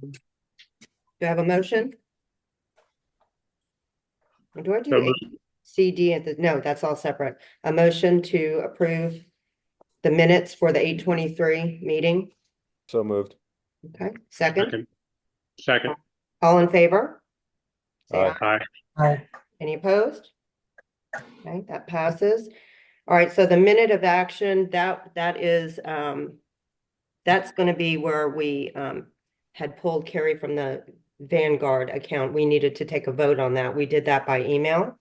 Do I have a motion? Or do I do So A, moved. C, D at the, no, that's all separate. A motion to approve the minutes for the 8/23 meeting. So moved. Okay, second. Second. All in favor? Say Aye. aye. Aye. Any opposed? Okay, that passes. All right, so the minute of action, that is, that's gonna be where we had pulled Carrie from the Vanguard account. We needed to take a vote on that. We did that by email.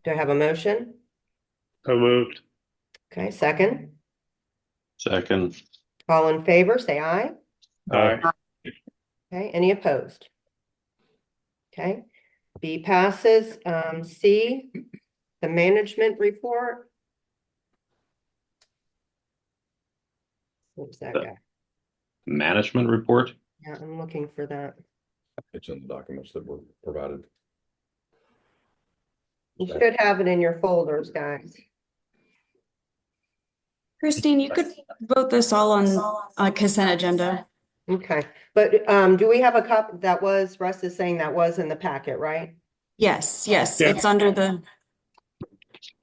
Do I have a motion? So moved. Okay, second. Second. All in favor, say aye. Aye. Okay, any opposed? Okay, B passes. C, the management report. What's that guy? Management report. Yeah, I'm looking for that. It's in the documents that were provided. You should have it in your folders, guys. Christine, you could vote this all on consent agenda. Okay, but do we have a copy that was, Russ is saying that was in the packet, right? Yes, yes, Yeah. it's under the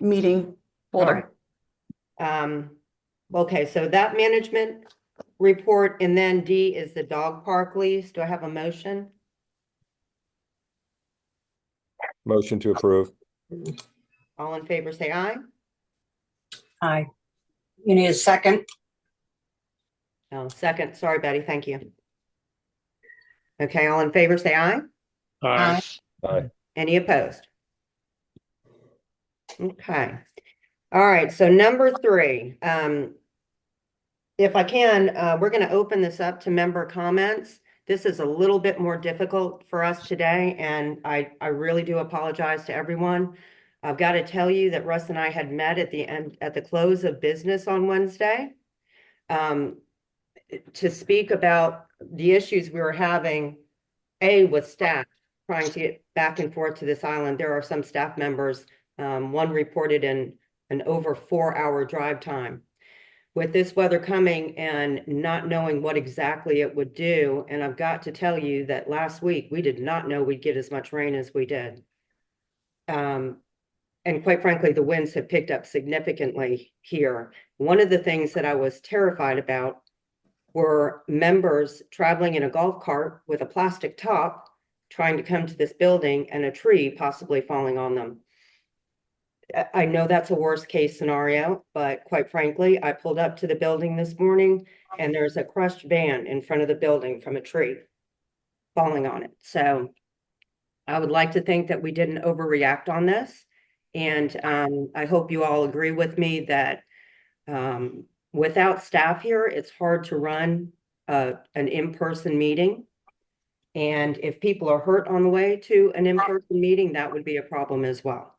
meeting folder. Okay, so that management report, and then D is the dog park lease. Do I have a motion? Motion to approve. All in favor, say aye. Aye. You need a second? Oh, second. Sorry, Betty. Thank you. Okay, all in favor, say aye. Aye. Aye. Any opposed? Okay. All right, so number 3, if I can, we're going to open this up to member comments. This is a little bit more difficult for us today, and I really do apologize to everyone. I've got to tell you that Russ and I had met at the close of business on Wednesday to speak about the issues we were having, with staff trying to get back and forth to this island. There are some staff members, one reported in an over 4-hour drive time. With this weather coming and not knowing what exactly it would do, and I've got to tell you that last week we did not know we'd get as much rain as we did. And quite frankly, the winds have picked up significantly here. One of the things that I was terrified about were members traveling in a golf cart with a plastic top, trying to come to this building and a tree possibly falling on them. I know that's a worst case scenario, but quite frankly, I pulled up to the building this morning and there's a crushed van in front of the building from a tree falling on it. So I would like to think that we didn't overreact on this. And I hope you all agree with me that without staff here, it's hard to run an in-person meeting. And if people are hurt on the way to an in-person meeting, that would be a problem as well.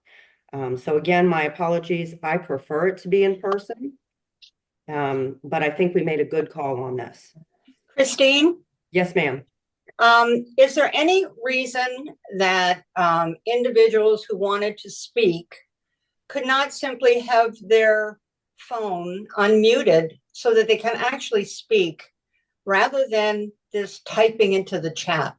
So again, my apologies. I prefer it to be in person. But I think we made a good call on this. Christine, Yes, ma'am. is there any reason that individuals who wanted to speak could not simply have their phone unmuted so that they can actually speak rather than this typing into the chat?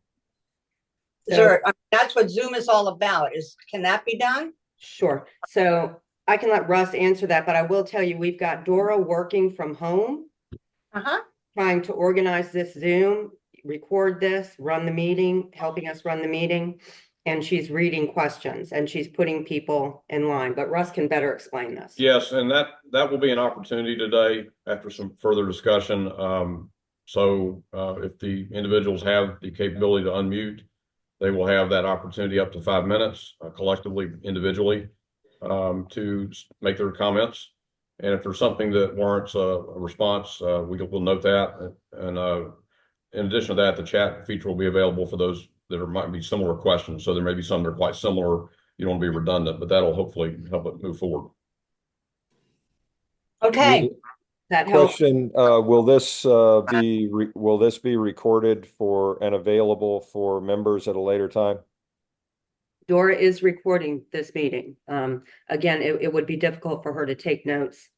That's what Zoom is all about. Can that be done? Sure. So I can let Russ answer that, but I will tell you, we've got Dora working from home, trying to organize this Zoom, record this, run the meeting, helping us run the meeting. And she's reading questions and she's putting people in line, but Russ can better explain this. Yes, and that will be an opportunity today after some further discussion. So if the individuals have the capability to unmute, they will have that opportunity up to 5 minutes collectively, individually, to make their comments. And if there's something that warrants a response, we'll note that. And in addition to that, the chat feature will be available for those that might be similar questions. So there may be some that are quite similar. You don't want to be redundant, but that'll hopefully help it move forward. Okay. That helps. Question, will this be recorded for and available for members at a later time? Dora is recording this meeting. Again, it would be difficult for her to take notes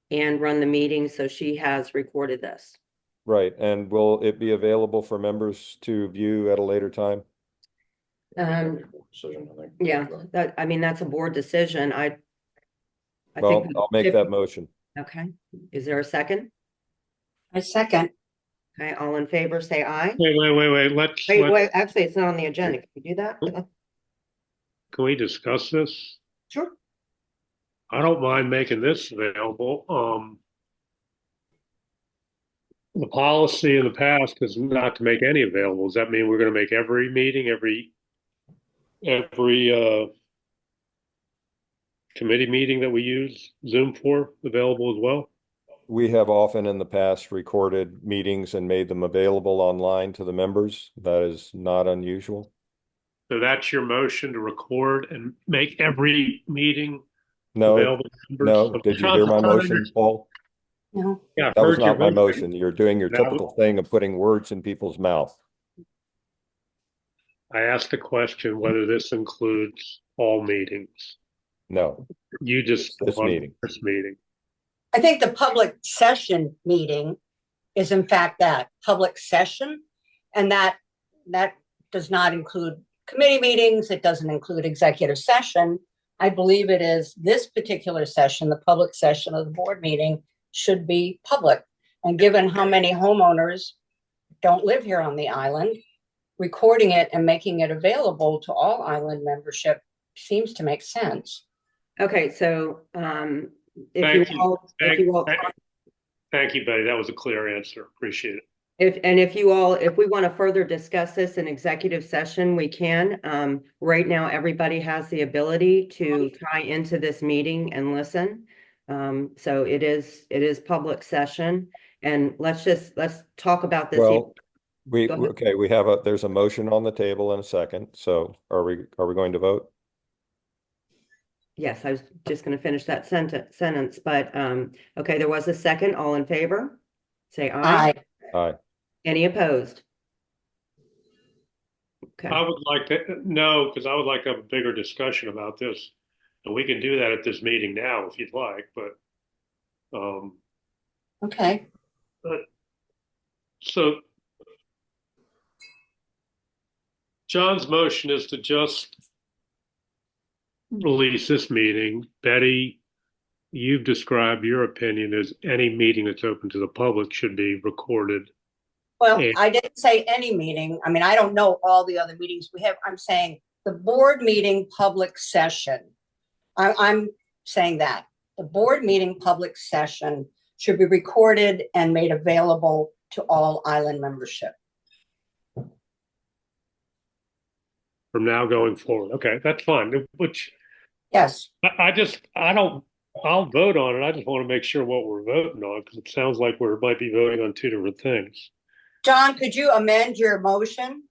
and run the meeting, so she has recorded this. Right, and will it be available for members to view at a later time? Decision, I think. Yeah, I mean, that's a board decision. I Well, think. I'll make that motion. Okay, is there a second? I second. Okay, all in favor, say aye. Wait, Wait, actually, it's not on the agenda. Can you do that? Can we discuss this? Sure. I don't mind making this available. The policy in the past is not to make any available. Does that mean we're going to make every meeting, every committee meeting that we use Zoom for available as well? We have often in the past recorded meetings and made them available online to the members. That is not unusual. So that's your motion to record and make every meeting No, available to members? no. Did you hear my motion, Paul? No. Yeah, I've That was heard your not my motion. You're doing your That typical thing of putting words in people's mouth. I asked the question whether this includes all meetings. No, You just This on meeting. This meeting. I think the public session meeting is in fact that public session. And that does not include committee meetings. It doesn't include executive session. I believe it is this particular session, the public session of the board meeting should be public. And given how many homeowners don't live here on the island, recording it and making it available to all island membership seems to make sense. Okay, so, if Thank you you. all, if you all, Thank you, Betty. That was a clear answer. Appreciate it. if we want to further discuss this in executive session, we can. Right now, everybody has the ability to tie into this meeting and listen. So it is public session, and let's talk about this. well, Go ahead. okay, there's a motion on the table in a second. So are we going to vote? Yes, I was just going to finish that sentence, but, okay, there was a second. All in favor? Say aye. Aye. Aye. Any opposed? Okay, I would like to know, because I would like to have a bigger discussion about this. And we can do that at this meeting now if you'd like, but Okay. so John's motion is to just release this meeting. Betty, you've described your opinion as any meeting that's open to the public should be recorded. Well, Yeah. I didn't say any meeting. I mean, I don't know all the other meetings we have. I'm saying the board meeting public session. I'm saying that the board meeting public session should be recorded and made available to all island membership. From now going forward. Okay, that's fine. Which Yes. I'll vote on it. I just want to make sure what we're voting on because it sounds like we might be voting on two different things. John, could you amend your motion?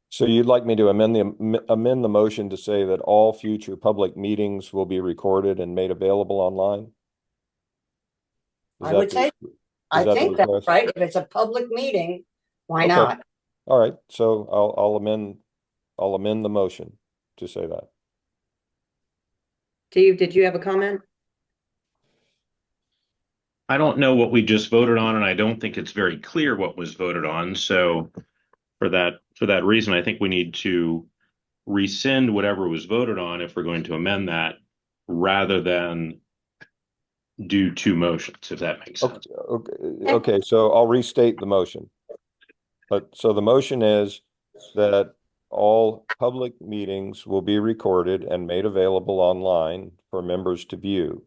So you'd like me to amend the motion to say that all future public meetings will be recorded and made available online? Is I that would the- say, I is that the think that's request? right. If it's a public meeting, why Okay. not? All right, so I'll amend the motion to say that. Steve, did you have a comment? I don't know what we just voted on, and I don't think it's very clear what was voted on. So for that reason, I think we need to rescind whatever was voted on if we're going to amend that rather than do two motions, if that makes sense. Okay, so I'll restate the motion. So the motion is that all public meetings will be recorded and made available online for members to view.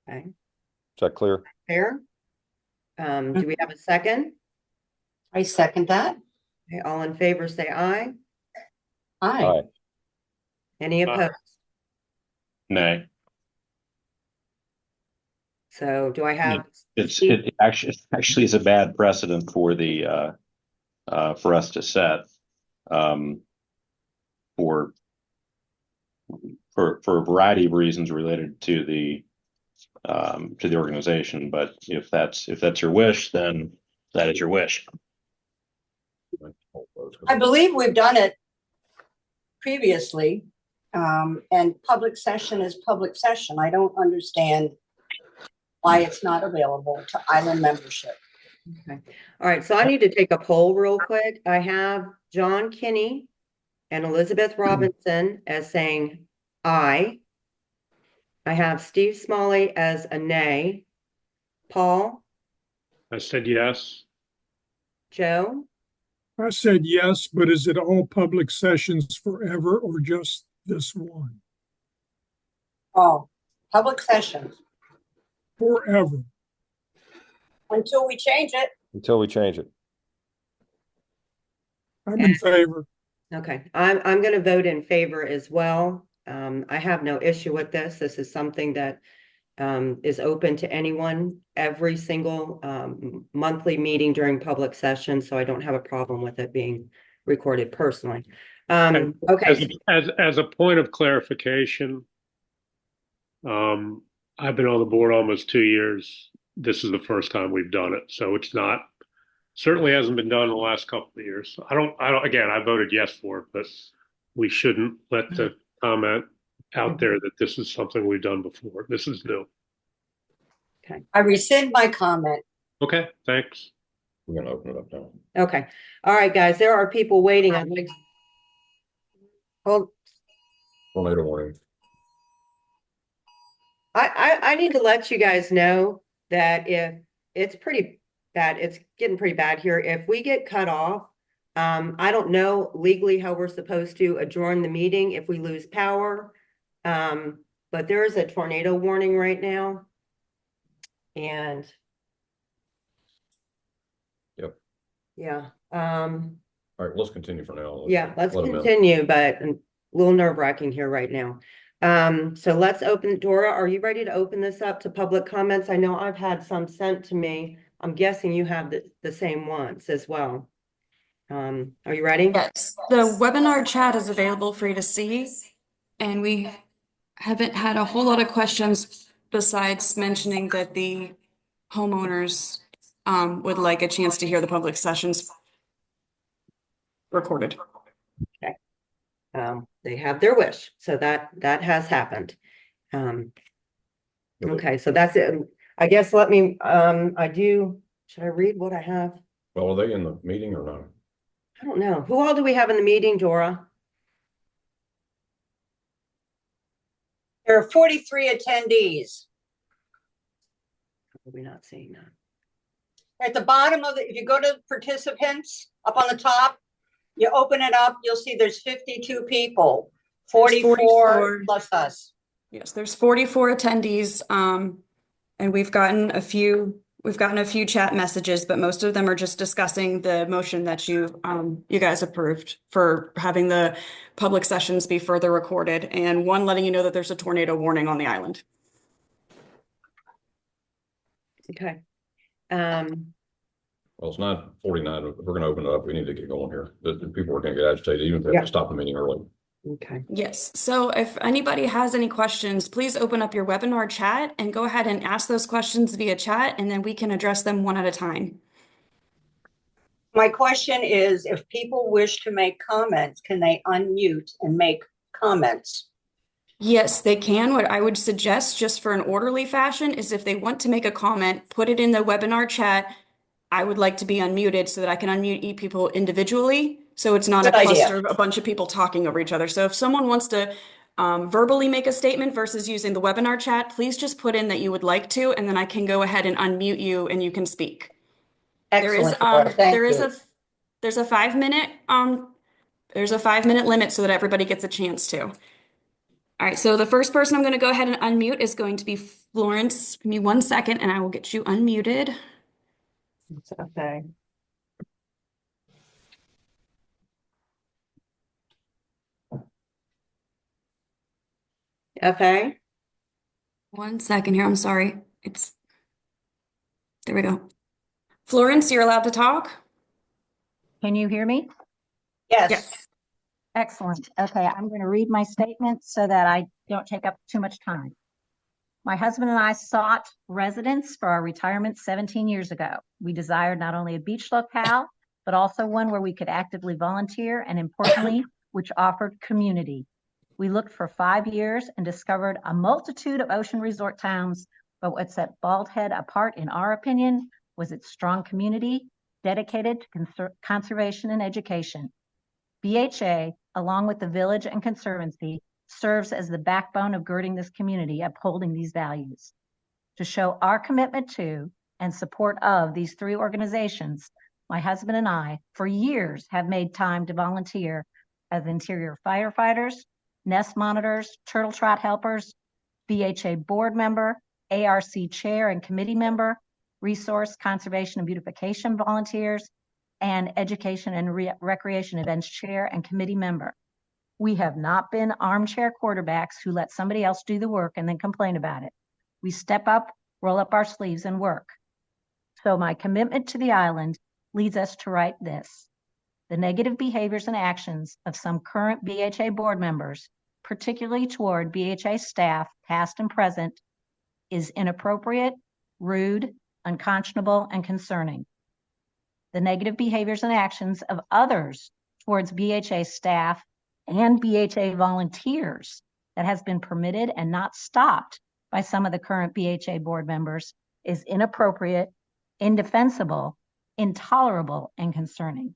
Okay, Is that clear? fair. Do we have a second? I second that. Okay, all in favor, say aye. Aye. Aye. Any Aye. opposed? Nay. So do I have? It actually is a bad precedent for the for us to set for a variety of reasons related to the organization. But if that's your wish, then that is your wish. I believe we've done it previously. And public session is public session. I don't understand why it's not available to island membership. Okay. All right, so I need to take a poll real quick. I have John Kinney and Elizabeth Robinson as saying aye. I have Steve Smalley as a nay. Paul, I said yes. Joe, I said yes, but is it all public sessions forever or just this one? Oh, public sessions Forever. until we change it. Until we change it. I'm in favor. okay, I'm gonna vote in favor as well. I have no issue with this. This is something that is open to anyone, every single monthly meeting during public session, so I don't have a problem with it being recorded personally. Okay, As a point of clarification, I've been on the board almost 2 years. This is the first time we've done it, so it's not, certainly hasn't been done in the last couple of years. I don't, again, I voted yes for it, but we shouldn't let the comment out there that this is something we've done before. This is new. I rescind my comment. Okay, thanks. We're gonna open it up now. okay. All right, guys, there are people waiting. I'd like. Hold, Tornado warning. I need to let you guys know that if it's pretty bad, it's getting pretty bad here. If we get cut off, I don't know legally how we're supposed to adjourn the meeting if we lose power. But there is a tornado warning right now. And Yep. yeah, All right, let's continue for now. yeah, let's let 'em in. continue, but a little nerve-wracking here right now. So let's open. Dora, are you ready to open this up to public comments? I know I've had some sent to me. I'm guessing you have the same ones as well. Are you ready? Yes, the webinar chat is available for you to see. And we haven't had a whole lot of questions besides mentioning that the homeowners would like a chance to hear the public sessions recorded. They have their wish, so that has happened. Okay, so that's it. I guess let me, should I read what I have? Well, are they in the meeting or not? I don't know. Who all do we have in the meeting, Dora? There are 43 attendees. Are we not seeing that? At the bottom of it, if you go to participants up on the top, you open it up, you'll see there's 52 people, 44 plus us. Yes, there's 44 attendees, and we've gotten a few chat messages, but most of them are just discussing the motion that you guys approved for having the public sessions be further recorded, and one letting you know that there's a tornado warning on the island. Okay. Well, it's not 49. If we're gonna open it up, we need to get going here. The people are gonna get agitated, even if they have Yeah. to stop the meeting early. Okay. Yes, so if anybody has any questions, please open up your webinar chat and go ahead and ask those questions via chat, and then we can address them one at a time. My question is, if people wish to make comments, can they unmute and make comments? Yes, they can. What I would suggest, just for an orderly fashion, is if they want to make a comment, put it in the webinar chat. I would like to be unmuted so that I can unmute people individually, so it's not Good a idea. cluster of a bunch of people talking over each other. So if someone wants to verbally make a statement versus using the webinar chat, please just put in that you would like to, and then I can go ahead and unmute you and you can speak. Excellent. Thank you. There's a 5-minute limit so that everybody gets a chance to. All right, so the first person I'm going to go ahead and unmute is going to be Florence. Give me 1 second and I will get you unmuted. It's okay. FA? 1 second here, I'm sorry. There we go. Florence, you're allowed to talk? Can you hear me? Yes. Excellent. Okay, I'm going to read my statement so that I don't take up too much time. My husband and I sought residence for our retirement 17 years ago. We desired not only a beach locale, but also one where we could actively volunteer and, importantly, which offered community. We looked for 5 years and discovered a multitude of ocean resort towns but what set Bald Head apart, in our opinion, was its strong community dedicated to conservation and education. BHA, along with the village and conservancy, serves as the backbone of girding this community, upholding these values. To show our commitment to and support of these three organizations, my husband and I, for years, have made time to volunteer as interior firefighters, nest monitors, turtle trot helpers, BHA board member, ARC chair and committee member, resource conservation and beautification volunteers, and education and recreation events chair and committee member. We have not been armchair quarterbacks who let somebody else do the work and then complain about it. We step up, roll up our sleeves, and work. So my commitment to the island leads us to write this. The negative behaviors and actions of some current BHA board members, particularly toward BHA staff, past and present, is inappropriate, rude, unconscionable, and concerning. The negative behaviors and actions of others towards BHA staff and BHA volunteers that has been permitted and not stopped by some of the current BHA board members is inappropriate, indefensible, intolerable, and concerning.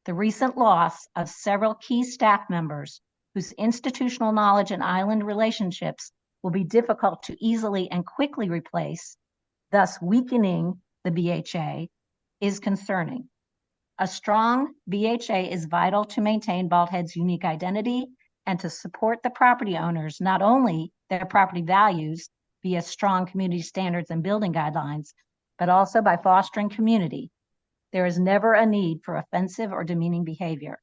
The recent loss of several key staff members whose institutional knowledge and island relationships will be difficult to easily and quickly replace, thus weakening the BHA, is concerning. A strong BHA is vital to maintain Bald Head's unique identity and to support the property owners, not only their property values via strong community standards and building guidelines, but also by fostering community. There is never a need for offensive or demeaning behavior.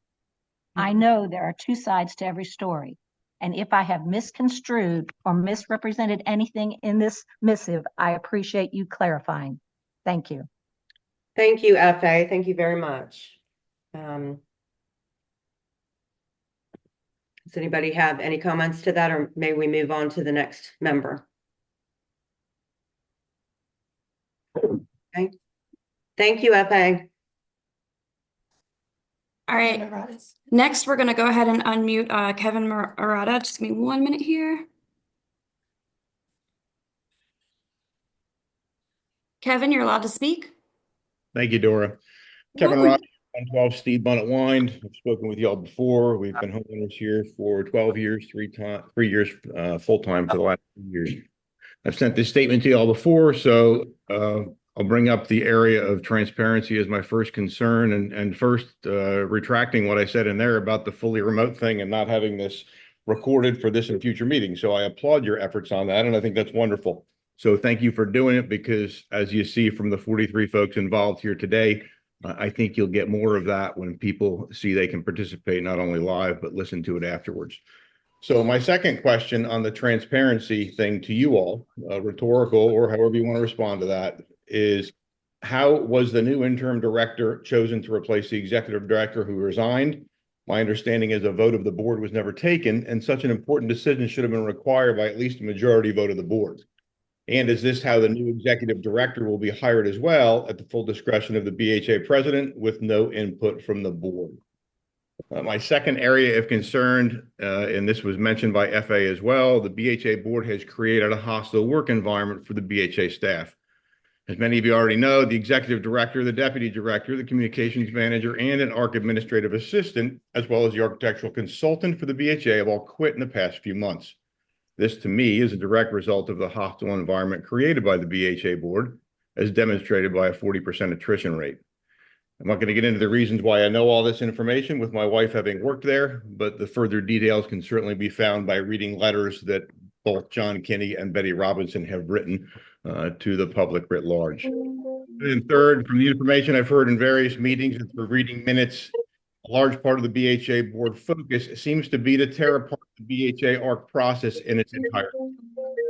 I know there are two sides to every story, and if I have misconstrued or misrepresented anything in this missive, I appreciate you clarifying. Thank you. Thank you, FA. Thank you very much. Does anybody have any comments to that, or may we move on to the next member? Okay. Thank you, FA. All right. Next, we're going to go ahead and unmute Kevin Murata. Just give me 1 minute here. Kevin, you're allowed to speak. Thank you, Dora. Kevin Ross, 112 Steve Bonnet Wine. I've spoken with y'all before. We've been homeowners here for 12 years, 3 years full-time for the last 2 years. I've sent this statement to y'all before, so I'll bring up the area of transparency as my first concern, and first retracting what I said in there about the fully remote thing and not having this recorded for this and future meetings. So I applaud your efforts on that, and I think that's wonderful. So thank you for doing it, because as you see from the 43 folks involved here today, I think you'll get more of that when people see they can participate not only live, but listen to it afterwards. So my second question on the transparency thing to you all, rhetorical or however you want to respond to that, is how was the new interim director chosen to replace the executive director who resigned? My understanding is a vote of the board was never taken, and such an important decision should have been required by at least a majority vote of the board. And is this how the new executive director will be hired as well, at the full discretion of the BHA president with no input from the board? My second area of concern, and this was mentioned by FA as well, the BHA board has created a hostile work environment for the BHA staff. As many of you already know, the executive director, the deputy director, the communications manager, and an ARC administrative assistant, as well as the architectural consultant for the BHA, have all quit in the past few months. This, to me, is a direct result of the hostile environment created by the BHA board, as demonstrated by a 40% attrition rate. I'm not going to get into the reasons why I know all this information, with my wife having worked there, but the further details can certainly be found by reading letters that both John Kinney and Betty Robinson have written to the public writ large. And third, from the information I've heard in various meetings and through reading minutes, a large part of the BHA board focus seems to be to tear apart the BHA ARC process in its entirety.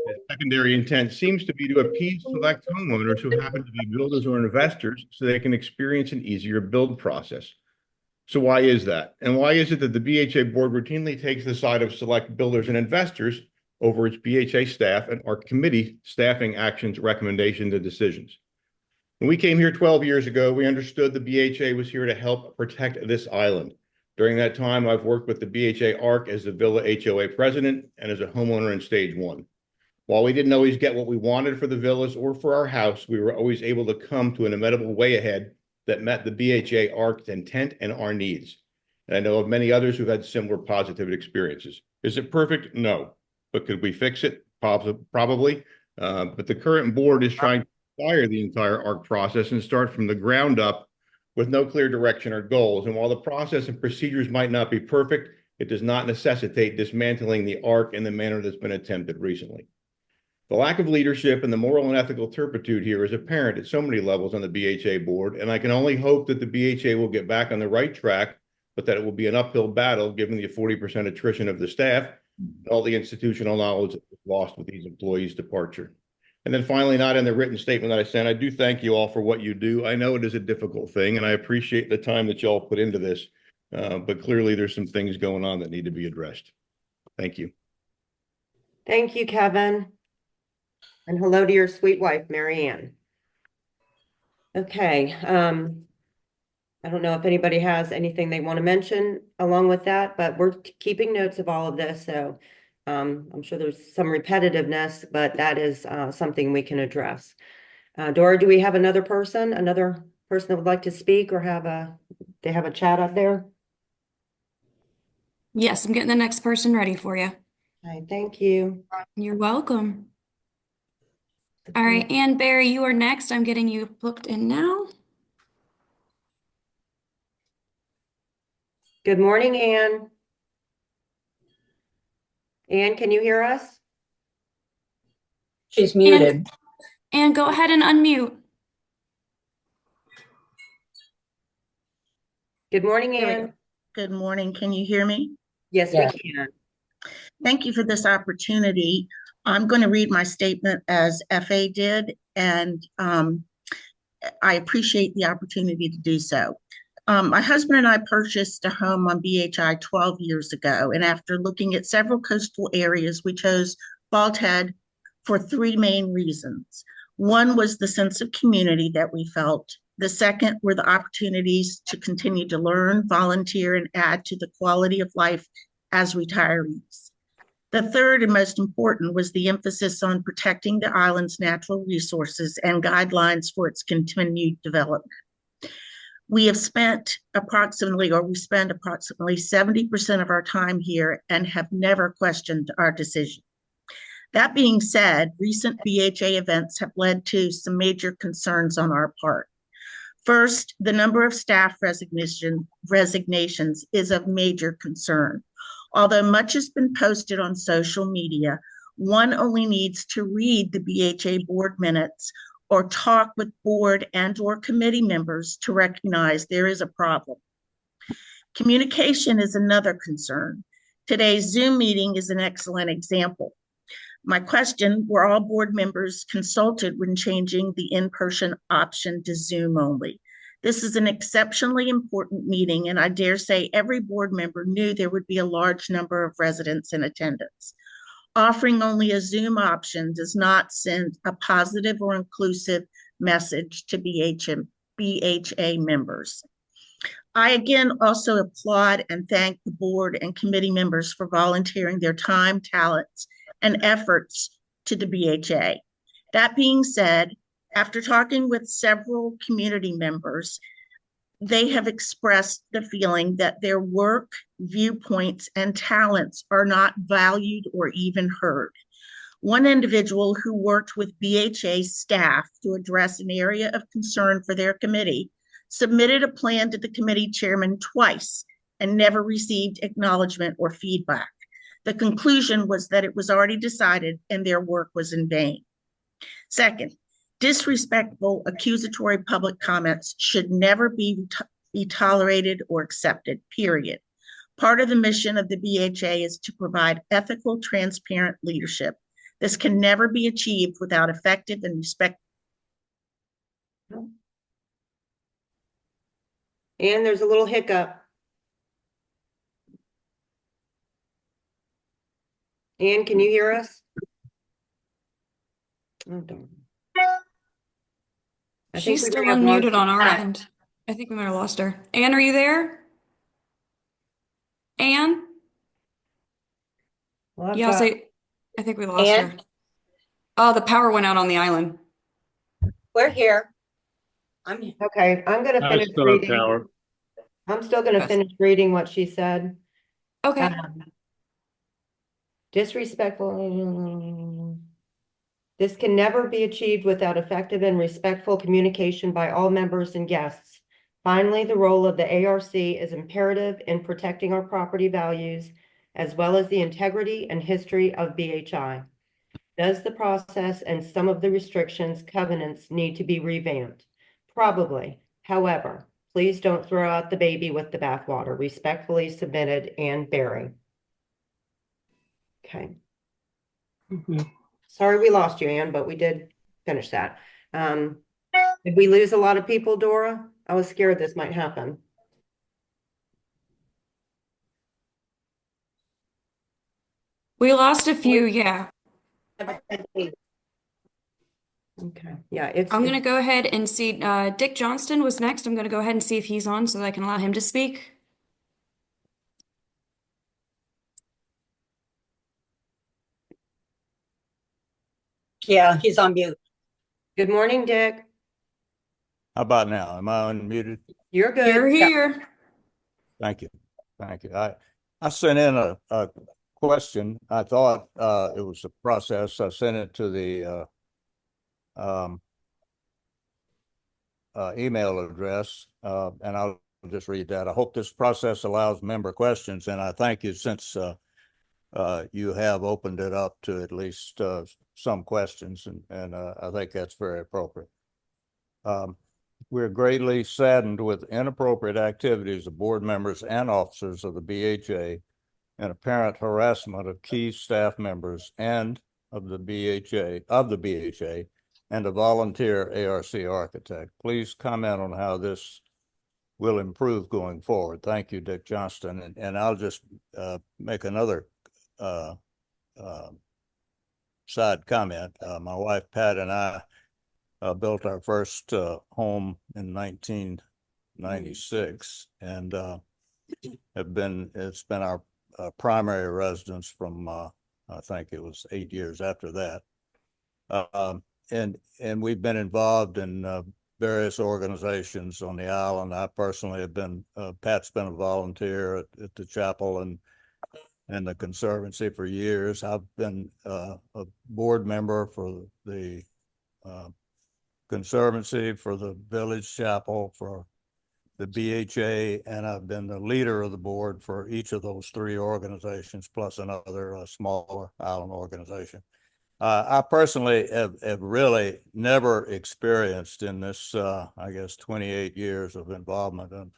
The secondary intent seems to be to appease select homeowners who happen to be builders or investors so they can experience an easier build process. So why is that? And why is it that the BHA board routinely takes the side of select builders and investors over its BHA staff and ARC committee staffing actions, recommendations, and decisions? When we came here 12 years ago, we understood the BHA was here to help protect this island. During that time, I've worked with the BHA ARC as the Villa HOA president and as a homeowner in stage 1. While we didn't always get what we wanted for the villas or for our house, we were always able to come to an amenable way ahead that met the BHA ARC's intent and our needs. And I know of many others who've had similar positive experiences. Is it perfect? No. But could we fix it? Probably. But the current board is trying to inspire the entire ARC process and start from the ground up with no clear direction or goals. And while the process and procedures might not be perfect, it does not necessitate dismantling the ARC in the manner that's been attempted recently. The lack of leadership and the moral and ethical turpitude here is apparent at so many levels on the BHA board, and I can only hope that the BHA will get back on the right track, but that it will be an uphill battle given the 40% attrition of the staff and all the institutional knowledge that was lost with these employees' departure. And then finally, not in the written statement that I sent, I do thank you all for what you do. I know it is a difficult thing, and I appreciate the time that you all put into this, but clearly there's some things going on that need to be addressed. Thank you. Thank you, Kevin. And hello to your sweet wife, Mary Ann. Okay, I don't know if anybody has anything they want to mention along with that, but we're keeping notes of all of this, so I'm sure there's some repetitiveness, but that is something we can address. Dora, do we have another person that would like to speak or they have a chat up there? Yes, I'm getting the next person ready for you. Okay, thank you. You're welcome. All right, Ann Barry, you are next. I'm getting you booked in now. Good morning, Ann. Ann, can you hear us? She's muted. And go ahead and unmute. Good morning, There we Ann. go. Good morning. Can you hear me? Yes, Yeah. we can. Thank you for this opportunity. I'm going to read my statement as FA did, and I appreciate the opportunity to do so. My husband and I purchased a home on BHI 12 years ago, and after looking at several coastal areas, we chose Bald Head for three main reasons. One was the sense of community that we felt. The second were the opportunities to continue to learn, volunteer, and add to the quality of life as retirees. The third and most important was the emphasis on protecting the island's natural resources and guidelines for its continued development. We spend approximately 70% of our time here and have never questioned our decision. That being said, recent BHA events have led to some major concerns on our part. First, the number of staff resignations is of major concern. Although much has been posted on social media, one only needs to read the BHA board minutes or talk with board and/or committee members to recognize there is a problem. Communication is another concern. Today's Zoom meeting is an excellent example. My question, were all board members consulted when changing the in-person option to Zoom only? This is an exceptionally important meeting, and I dare say every board member knew there would be a large number of residents in attendance. Offering only a Zoom option does not send a positive or inclusive message to BHA members. I again also applaud and thank the board and committee members for volunteering their time, talents, and efforts to the BHA. That being said, after talking with several community members, they have expressed the feeling that their work, viewpoints, and talents are not valued or even heard. One individual who worked with BHA staff to address an area of concern for their committee submitted a plan to the committee chairman twice and never received acknowledgement or feedback. The conclusion was that it was already decided and their work was in vain. Second, disrespectful, accusatory public comments should never be tolerated or accepted, period. Part of the mission of the BHA is to provide ethical, transparent leadership. This can never be achieved without effective and respectful. And there's a little hiccup. Ann, can you hear us? Oh, darn. I think She's we still may have lost unmuted on our her. end. I think we might have lost her. Ann, are you there? Ann? We'll have Yeah, I'll to- say, I think we lost Ann? her. The power went out on the island. We're here. I'm, Okay, I'm gonna I finish still have reading. power. I'm still gonna Yes. finish reading what she said. Okay. Disrespectful. This can never be achieved without effective and respectful communication by all members and guests. Finally, the role of the ARC is imperative in protecting our property values as well as the integrity and history of BHI. Does the process and some of the restrictions, covenants need to be revamped? Probably. However, please don't throw out the baby with the bathwater. Respectfully submitted, Ann Berry. Okay. Sorry we lost you, Ann, but we did finish that. Did we lose a lot of people, Dora? I was scared this might happen. We lost a few, yeah. Okay, yeah, it's. I'm gonna go ahead and see, Dick Johnston was next. I'm gonna go ahead and see if he's on so that I can allow him to speak. yeah, he's on mute. Good morning, Dick. How about now? Am I unmuted? You're good. You're Yeah. here. Thank you. Thank you. I sent in a question. I thought it was a process. I sent it to the email address, and I'll just read that. I hope this process allows member questions, and I thank you since you have opened it up to at least some questions, and I think that's very appropriate. We're greatly saddened with inappropriate activities of board members and officers of the BHA and apparent harassment of key staff members and of the BHA and a volunteer ARC architect. Please comment on how this will improve going forward. Thank you, Dick Johnston. And I'll just make another side comment. My wife, Pat, and I built our first home in 1996, and it's been our primary residence from I think it was 8 years after that, and we've been involved in various organizations on the island. I personally have been. Pat's been a volunteer at the chapel and the Conservancy for years. I've been a board member for the Conservancy, for the Village Chapel, for the BHA, and I've been the leader of the board for each of those three organizations, plus another smaller island organization. I personally have really never experienced in this, I guess, 28 years of involvement in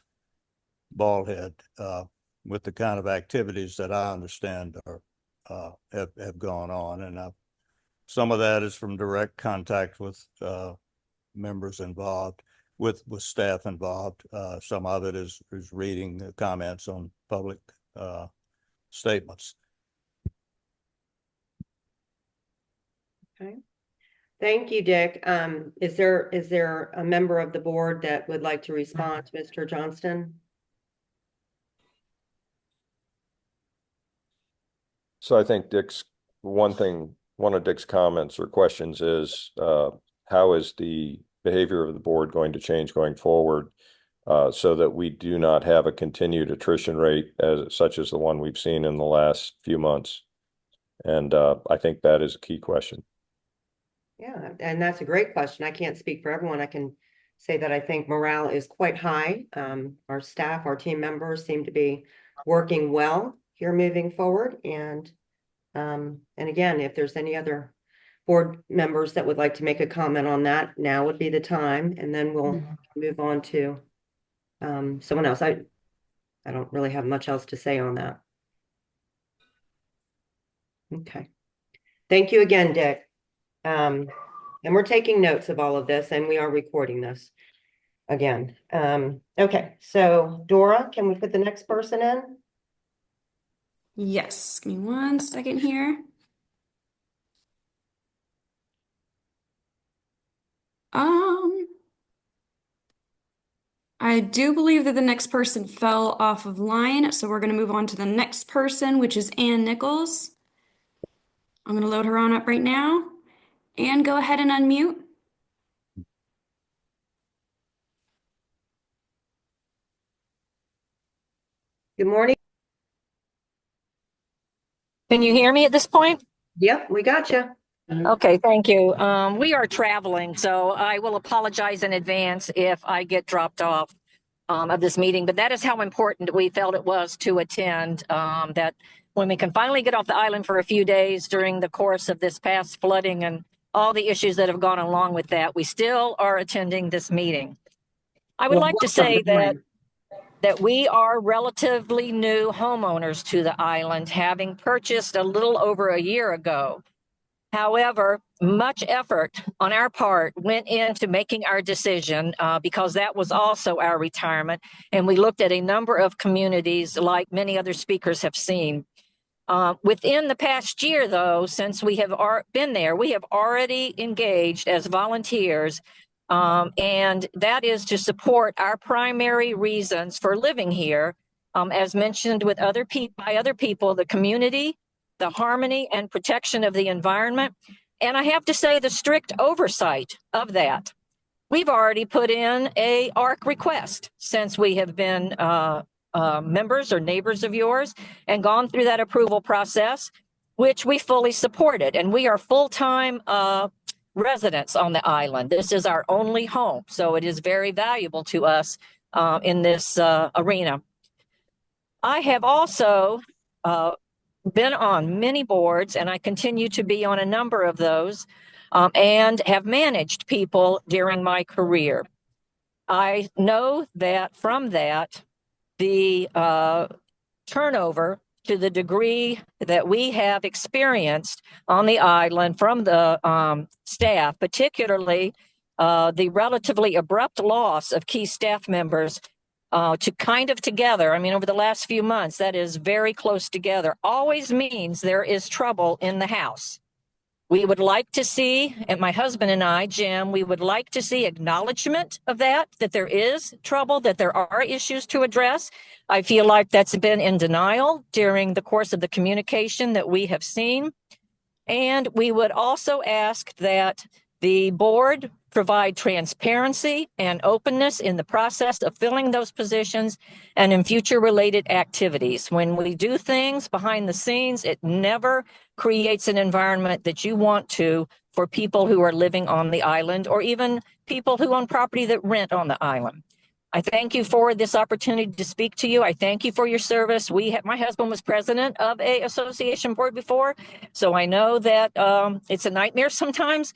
Bald Head with the kind of activities that I understand have gone on. And some of that is from direct contact with members involved, with staff involved. Some of it is reading the comments on public statements. Okay. Thank you, Dick. Is there a member of the board that would like to respond to Mr. Johnston? So I think one of Dick's comments or questions is, how is the behavior of the board going to change going forward, so that we do not have a continued attrition rate such as the one we've seen in the last few months? And I think that is a key question. Yeah, and that's a great question. I can't speak for everyone. I can say that I think morale is quite high. Our staff, our team members seem to be working well here moving forward. And again, if there's any other board members that would like to make a comment on that, now would be the time, and then we'll move on to someone else. I don't really have much else to say on that. Okay. Thank you again, Dick. And we're taking notes of all of this, and we are recording this again. Okay, so Dora, can we put the next person in? Yes, give me 1 second here. I do believe that the next person fell off of line, so we're going to move on to the next person, which is Ann Nichols. I'm going to load her on up right now. Anne, go ahead and unmute. Good morning. Can you hear me at this point? Yep, we got you. Okay, thank you. We are traveling, so I will apologize in advance if I get dropped off of this meeting, but that is how important we felt it was to attend, that when we can finally get off the island for a few days during the course of this past flooding and all the issues that have gone along with that, we still are attending this meeting. I would like to say that we are relatively new homeowners to the island, having purchased a little over a year ago. However, much effort on our part went into making our decision because that was also our retirement. And we looked at a number of communities like many other speakers have seen. Within the past year, though, since we have been there, we have already engaged as volunteers, and that is to support our primary reasons for living here, as mentioned with by other people, the community, the harmony and protection of the environment, and I have to say the strict oversight of that. We've already put in a ARC request since we have been members or neighbors of yours and gone through that approval process, which we fully supported. And we are full-time residents on the island. This is our only home, so it is very valuable to us in this arena. I have also been on many boards, and I continue to be on a number of those, and have managed people during my career. I know that from that, the turnover to the degree that we have experienced on the island from the staff, particularly the relatively abrupt loss of key staff members to kind of together, I mean, over the last few months, that is very close together, always means there is trouble in the house. We would like to see, and my husband and I, Jim, we would like to see acknowledgement of that there is trouble, that there are issues to address. I feel like that's been in denial during the course of the communication that we have seen. And we would also ask that the board provide transparency and openness in the process of filling those positions and in future related activities. When we do things behind the scenes, it never creates an environment that you want to for people who are living on the island or even people who own property that rent on the island. I thank you for this opportunity to speak to you. I thank you for your service. My husband was president of a association board before, so I know that it's a nightmare sometimes.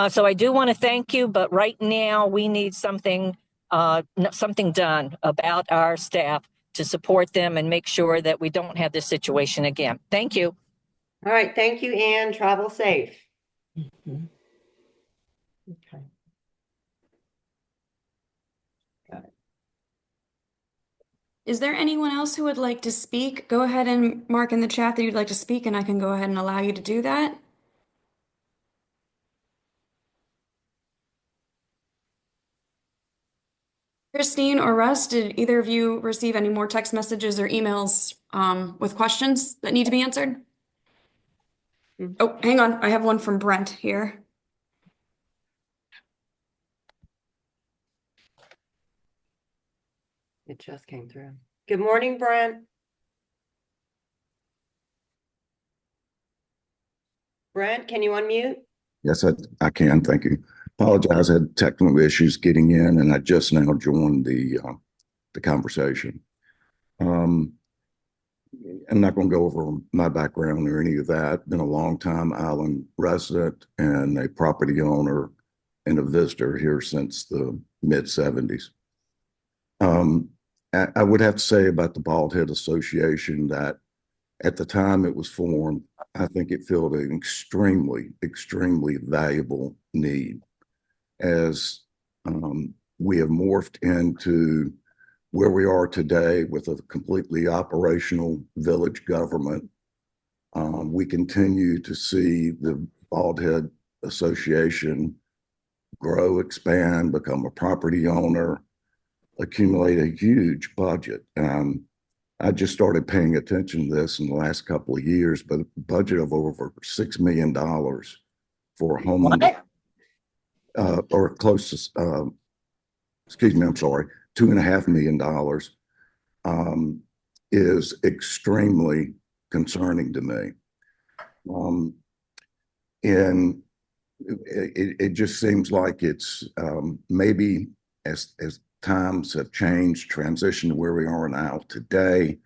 So I do want to thank you, but right now we need something done about our staff to support them and make sure that we don't have this situation again. Thank you. All right, thank you, Anne. Travel safe. Mm-hmm. Okay. Got it. Is there anyone else who would like to speak? Go ahead and mark in the chat that you'd like to speak, and I can go ahead and allow you to do that. Christine or Russ, did either of you receive any more text messages or emails with questions that need to be answered? Oh, hang on. I have one from Brent here. It just came through. Good morning, Brent. Brent, can you unmute? Yes, I can. Thank you. Apologize. I had technical issues getting in, and I just now joined the conversation. I'm not going to go over my background or any of that. Been a long time island resident and a property owner and a visitor here since the mid-70s. I would have to say about the Bald Head Association that at the time it was formed, I think it filled an extremely, extremely valuable need. As we have morphed into where we are today with a completely operational village government, we continue to see the Bald Head Association grow, expand, become a property owner, accumulate a huge budget. I just started paying attention to this in the last couple of years, but a budget of over $6 million for a homeowner, or close to, excuse me, I'm sorry, $2.5 million, is extremely concerning to me. And it just seems like it's maybe as times have changed, transition to where we are now today,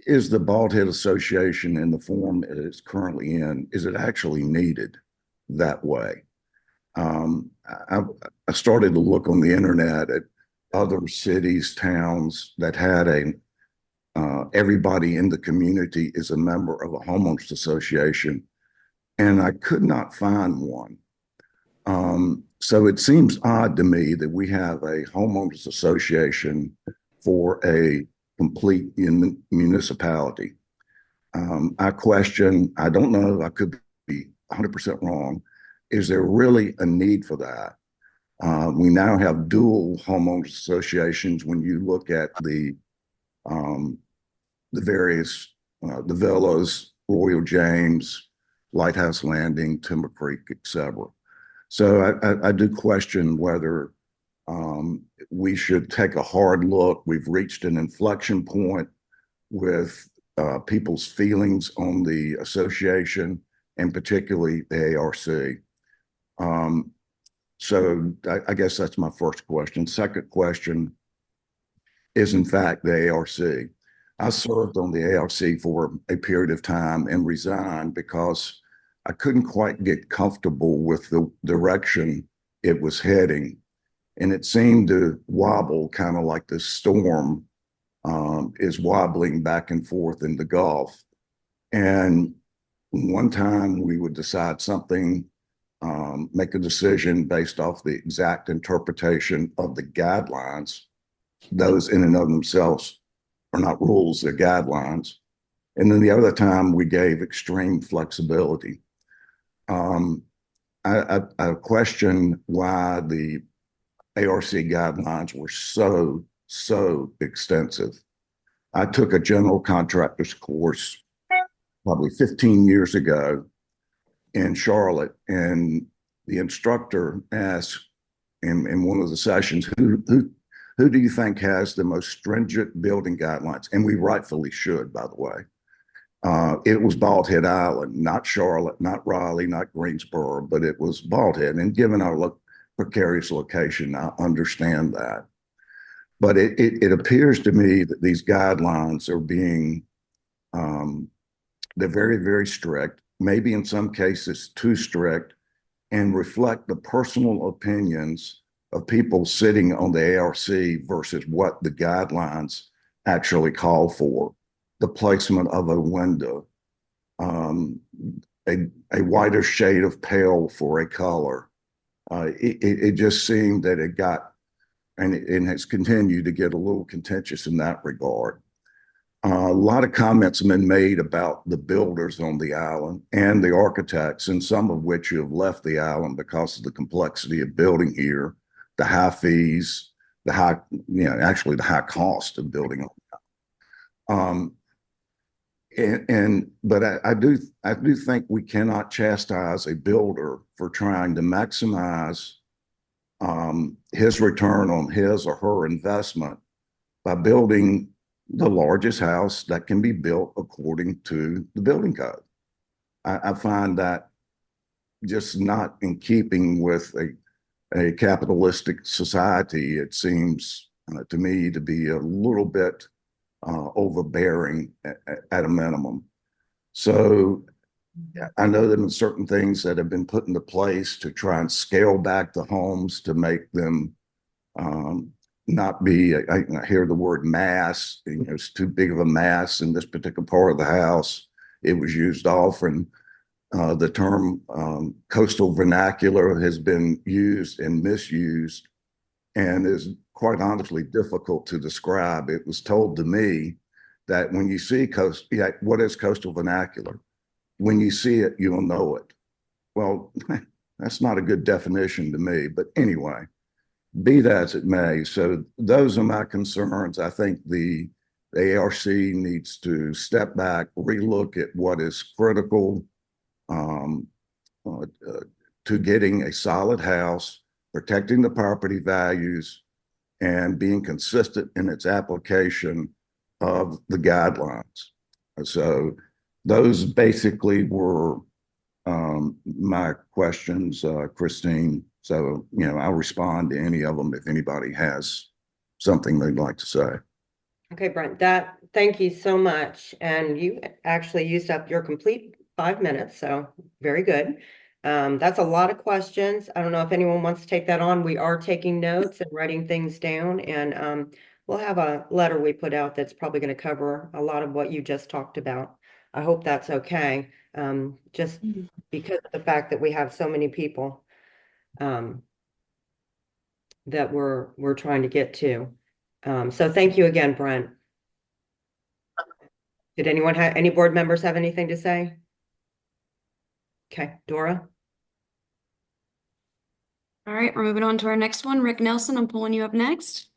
is the Bald Head Association in the form it is currently in, is it actually needed that way? I started to look on the internet at other cities, towns that had everybody in the community is a member of a homeowners association, and I could not find one. So it seems odd to me that we have a homeowners association for a complete municipality. I question, I don't know, I could be 100% wrong. Is there really a need for that? We now have dual homeowners associations when you look at the various, the villas, Royal James, Lighthouse Landing, Timber Creek, etc. So I do question whether we should take a hard look. We've reached an inflection point with people's feelings on the association, and particularly the ARC. So I guess that's my first question. Second question is, in fact, the ARC. I served on the ARC for a period of time and resigned because I couldn't quite get comfortable with the direction it was heading. And it seemed to wobble, kind of like the storm is wobbling back and forth in the Gulf. And one time we would decide something, make a decision based off the exact interpretation of the guidelines. Those in and of themselves are not rules, they're guidelines. And then the other time we gave extreme flexibility. I question why the ARC guidelines were so extensive. I took a general contractor's course probably 15 years ago in Charlotte, and the instructor asked in one of the sessions, who do you think has the most stringent building guidelines? And we rightfully should, by the way. It was Bald Head Island, not Charlotte, not Raleigh, not Greensboro, but it was Bald Head. And given our precarious location, I understand that. But it appears to me that these guidelines are being, they're very, very strict, maybe in some cases too strict, and reflect the personal opinions of people sitting on the ARC versus what the guidelines actually call for. The placement of a window, a whiter shade of pale for a color. It just seemed that it got, and it has continued to get a little contentious in that regard. A lot of comments have been made about the builders on the island and the architects, and some of which have left the island because of the complexity of building here, the high fees, the high, actually the high cost of building on the island. But I do think we cannot chastise a builder for trying to maximize his return on his or her investment by building the largest house that can be built according to the building code. I find that just not in keeping with a capitalistic society. It seems to me to be a little bit overbearing at a minimum. So I know that in certain things that have been put into place to try and scale back the homes to make them not be, I hear the word mass, it's too big of a mass in this particular part of the house. It was used often. The term coastal vernacular has been used and misused and is quite honestly difficult to describe. It was told to me that when you see what is coastal vernacular? When you see it, you'll know it. Well, that's not a good definition to me, but anyway, be that as it may. So those are my concerns. I think the ARC needs to step back, relook at what is critical, to getting a solid house, protecting the property values, and being consistent in its application of the guidelines. So those basically were my questions, Christine. So, I'll respond to any of them if anybody has something they'd like to say. Okay, Brent, thank you so much. And you actually used up your complete 5 minutes, so very good. That's a lot of questions. I don't know if anyone wants to take that on. We are taking notes and writing things down, and we'll have a letter we put out that's probably going to cover a lot of what you just talked about. I hope that's okay. Just because of the fact that we have so many people that we're trying to get to. So thank you again, Brent. Did any board members have anything to say? Okay, Dora. All right, we're moving on to our next one. Rick Nelson, I'm pulling you up next.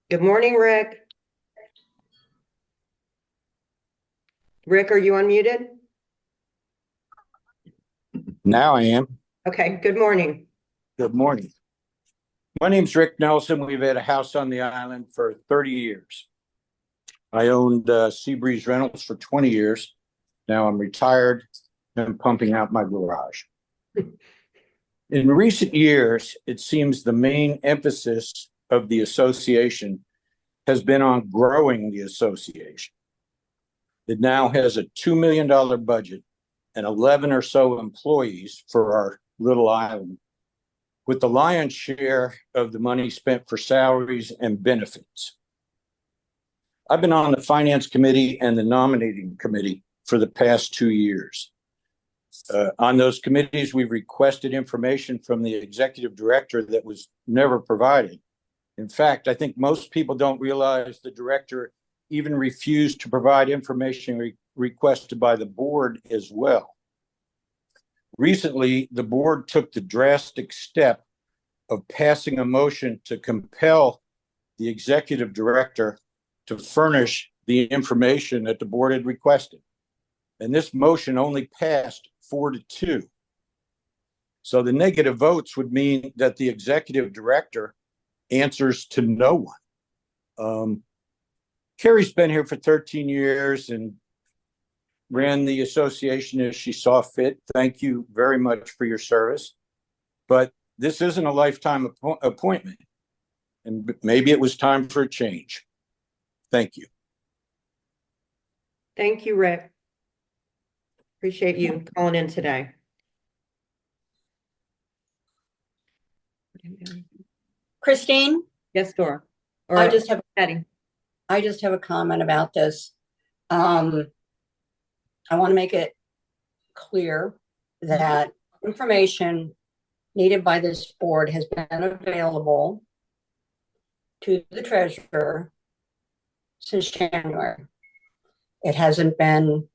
Good morning, Rick. Rick, are you unmuted? Now I am. Okay, good morning. Good morning. My name's Rick Nelson. We've had a house on the island for 30 years. I owned Seabreeze Rentals for 20 years. Now I'm retired and pumping out my garage. In recent years, it seems the main emphasis of the association has been on growing the association. It now has a $2 million budget and 11 or so employees for our little island, with the lion's share of the money spent for salaries and benefits. I've been on the finance committee and the nominating committee for the past 2 years. On those committees, we requested information from the executive director that was never provided. In fact, I think most people don't realize the director even refused to provide information requested by the board as well. Recently, the board took the drastic step of passing a motion to compel the executive director to furnish the information that the board had requested. And this motion only passed 4-2. So the negative votes would mean that the executive director answers to no one. Carrie's been here for 13 years and ran the association as she saw fit. Thank you very much for your service. But this isn't a lifetime appointment. And maybe it was time for a change. Thank you. Thank you, Rick. Appreciate you calling in today. Christine? Yes, Dora. I just have Patty. I just have a comment about this. I want to make it clear that information needed by this board has been available to the treasurer since January. It hasn't been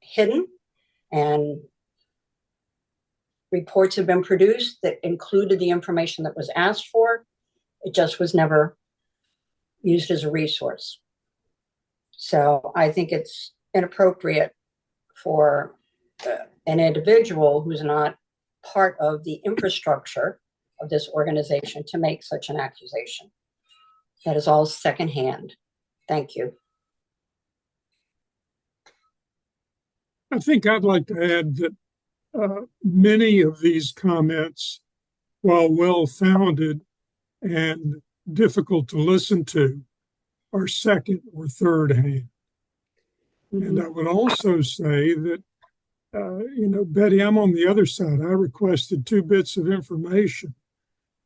hidden, and reports have been produced that included the information that was asked for. It just was never used as a resource. So I think it's inappropriate for an individual who's not part of the infrastructure of this organization to make such an accusation. That is all secondhand. Thank you. I think I'd like to add that many of these comments, while well-founded and difficult to listen to, are second or third hand. And I would also say that, Betty, I'm on the other side. I requested 2 bits of information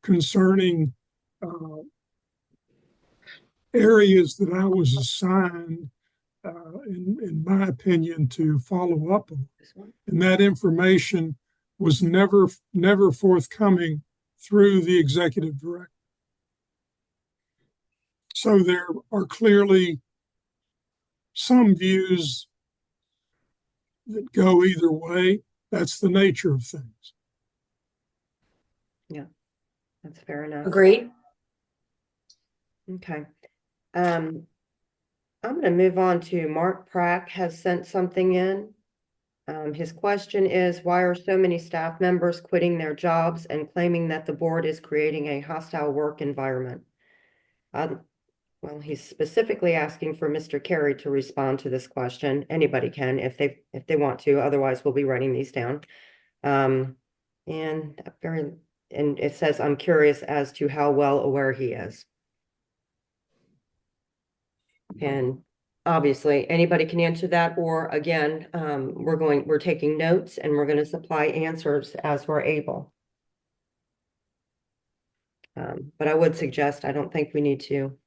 concerning areas that I was assigned, in my opinion, to follow up on. And that information was never forthcoming through the executive director. So there are clearly some views that go either way. That's the nature of things. Yeah, that's fair enough. Agreed. Okay. I'm going to move on to Mark Prack has sent something in. His question is, why are so many staff members quitting their jobs and claiming that the board is creating a hostile work environment? Well, he's specifically asking for Mr. Carey to respond to this question. Anybody can if they want to, otherwise we'll be writing these down. And it says, I'm curious as to how well aware he is. And obviously, anybody can answer that, or again, we're taking notes and we're going to supply answers as we're able. But I would suggest, I don't think we need to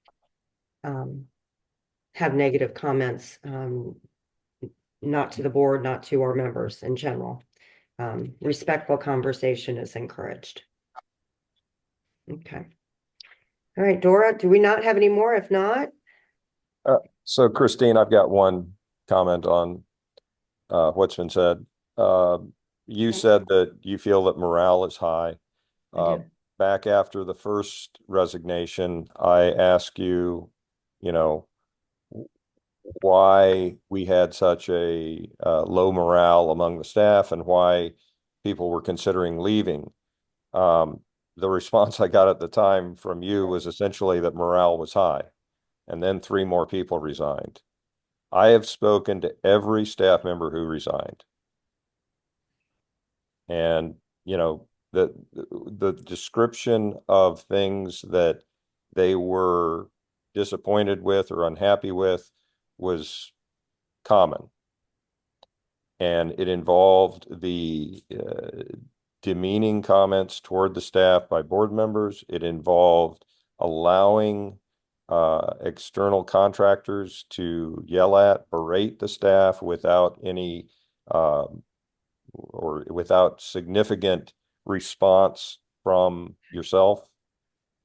have negative comments, not to the board, not to our members in general. Respectful conversation is encouraged. Okay. All right, Dora, do we not have any more? If not, So Christine, I've got one comment on what's been said. You said that you feel that morale is high. Back after the first resignation, I asked you, why we had such a low morale among the staff and why people were considering leaving. The response I got at the time from you was essentially that morale was high. And then 3 more people resigned. I have spoken to every staff member who resigned. And, the description of things that they were disappointed with or unhappy with was common. And it involved the demeaning comments toward the staff by board members. It involved allowing external contractors to yell at, berate the staff without any or without significant response from yourself.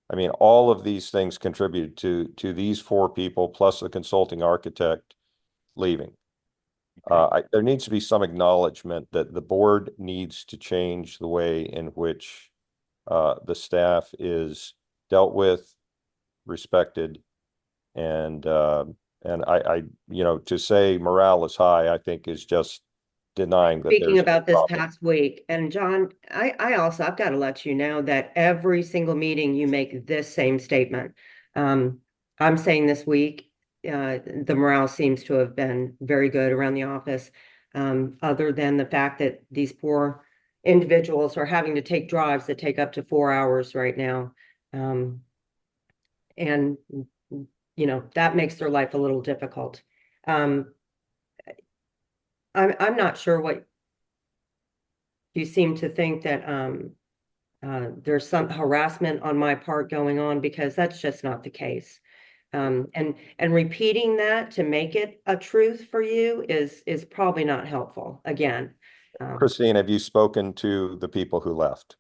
I mean, all of these things contributed to these 4 people plus the consulting architect leaving. There needs to be some acknowledgement that the board needs to change the way in which the staff is dealt with, respected, and I to say morale is high, I think is just denying that. Speaking about this past week, and John, I've got to let you know that every single meeting you make this same statement. I'm saying this week, the morale seems to have been very good around the office, other than the fact that these poor individuals are having to take drives that take up to 4 hours right now. And that makes their life a little difficult. I'm not sure what you seem to think that there's some harassment on my part going on, because that's just not the case. And repeating that to make it a truth for you is probably not helpful. Again, Christine, have you spoken to the people who left?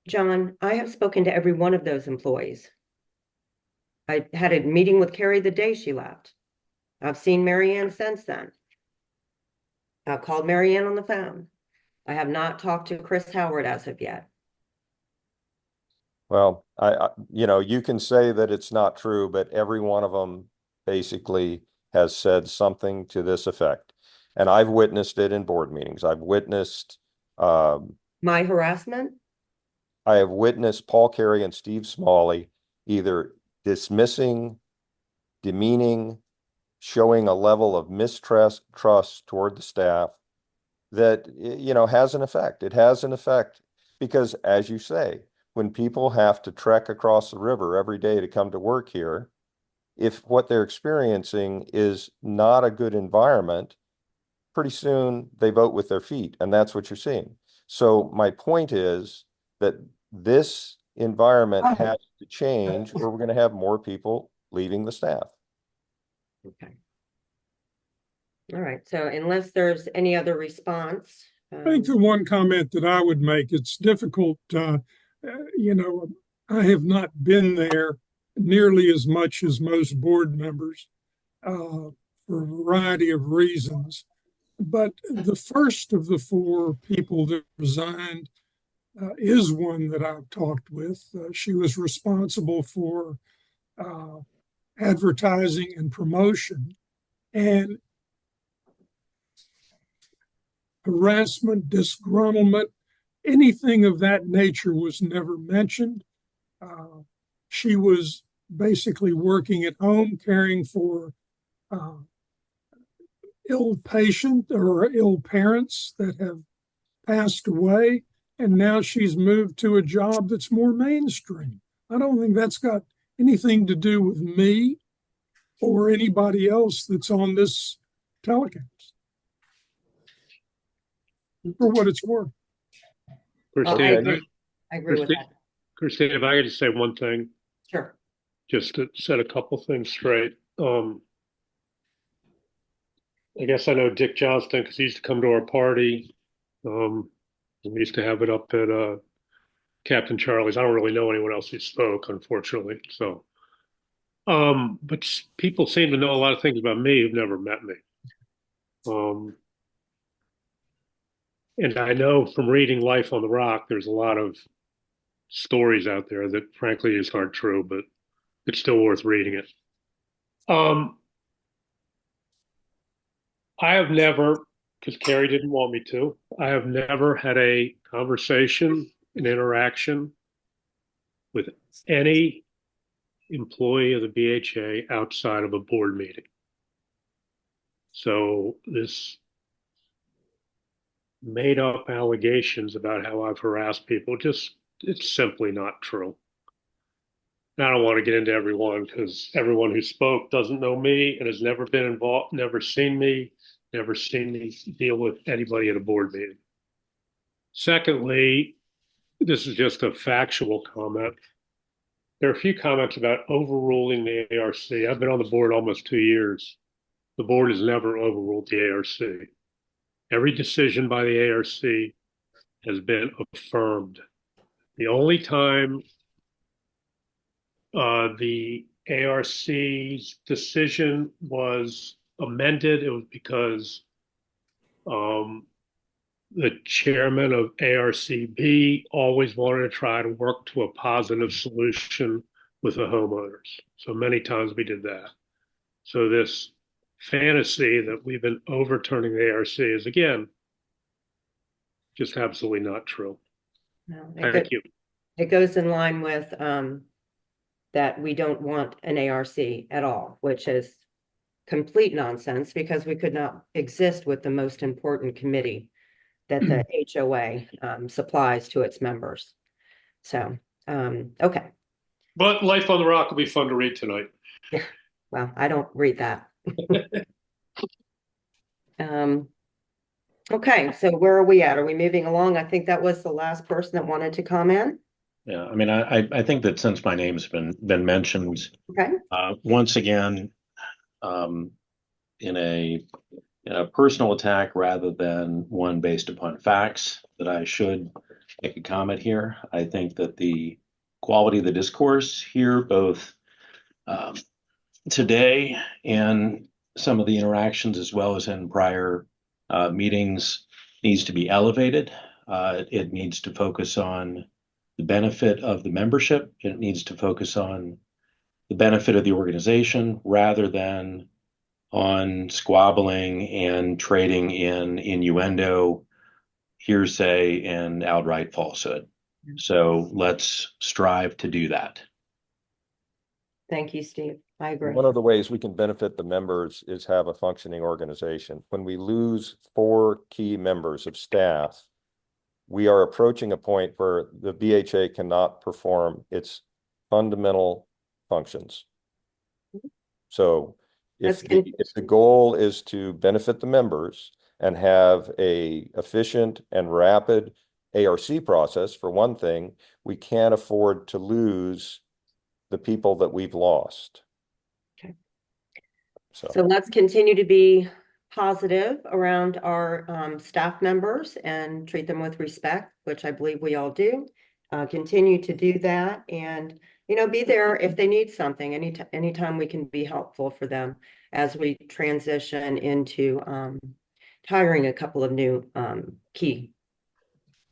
John, I have spoken to every one of those employees. I had a meeting with Carrie the day she left. I've seen Marianne since then. I've called Marianne on the phone. I have not talked to Chris Howard as of yet. Well, you can say that it's not true, but every one of them basically has said something to this effect. And I've witnessed it in board meetings. I've witnessed my harassment. I have witnessed Paul Carey and Steve Smalley either dismissing, demeaning, showing a level of mistrust toward the staff that, has an effect. It has an effect because, as you say, when people have to trek across the river every day to come to work here, if what they're experiencing is not a good environment, pretty soon they vote with their feet, and that's what you're seeing. So my point is that this environment has to change, or we're going to have more people leaving the staff. Okay. All right. So unless there's any other response. I think the one comment that I would make, it's difficult, I have not been there nearly as much as most board members for a variety of reasons. But the first of the 4 people that resigned is one that I've talked with. She was responsible for advertising and promotion. And harassment, disgruntlement, anything of that nature was never mentioned. She was basically working at home, caring for ill patient or ill parents that have passed away, and now she's moved to a job that's more mainstream. I don't think that's got anything to do with me or anybody else that's on this telecast, for what it's worth. Christine, I agree. I agree with that. Christine, if I could just say one thing, Sure. just to set a couple things straight. I guess I know Dick Johnston because he used to come to our party. We used to have it up at Captain Charlie's. I don't really know anyone else who spoke, unfortunately. So, but people seem to know a lot of things about me who've never met me. And I know from reading Life on the Rock, there's a lot of stories out there that frankly just aren't true, but it's still worth reading it. I have never, because Carrie didn't want me to, I have never had a conversation, an interaction with any employee of the BHA outside of a board meeting. So this made up allegations about how I've harassed people, it's simply not true. And I don't want to get into everyone because everyone who spoke doesn't know me and has never been involved, never seen me deal with anybody at a board meeting. Secondly, this is just a factual comment. There are a few comments about overruling the ARC. I've been on the board almost 2 years. The board has never overruled the ARC. Every decision by the ARC has been affirmed. The only time the ARC's decision was amended, it was because the chairman of ARCB always wanted to try to work to a positive solution with the homeowners. So many times we did that. So this fantasy that we've been overturning the ARC is, again, just absolutely not true. No, Thank you. It goes in line with that we don't want an ARC at all, which is complete nonsense because we could not exist with the most important committee that the HOA supplies to its members. So, okay. But Life on the Rock will be fun to read tonight. Yeah, well, I don't read that. Okay, so where are we at? Are we moving along? I think that was the last person that wanted to comment. Yeah, I mean, I think that since my name's been mentioned, Okay. Once again, in a personal attack rather than one based upon facts, that I should make a comment here. I think that the quality of the discourse here, both today and some of the interactions as well as in prior meetings, needs to be elevated. It needs to focus on the benefit of the membership. It needs to focus on the benefit of the organization rather than on squabbling and trading in innuendo, hearsay, and outright falsehood. So let's strive to do that. Thank you, Steve. I agree. One of the ways we can benefit the members is have a functioning organization. When we lose 4 key members of staff, we are approaching a point where the BHA cannot perform its fundamental functions. So if the goal is to benefit the members and have a efficient and rapid ARC process, for one thing, we can't afford to lose the people that we've lost. Okay. So let's continue to be positive around our staff members and treat them with respect, which I believe we all do. Continue to do that and, be there if they need something, anytime we can be helpful for them as we transition into hiring a couple of new key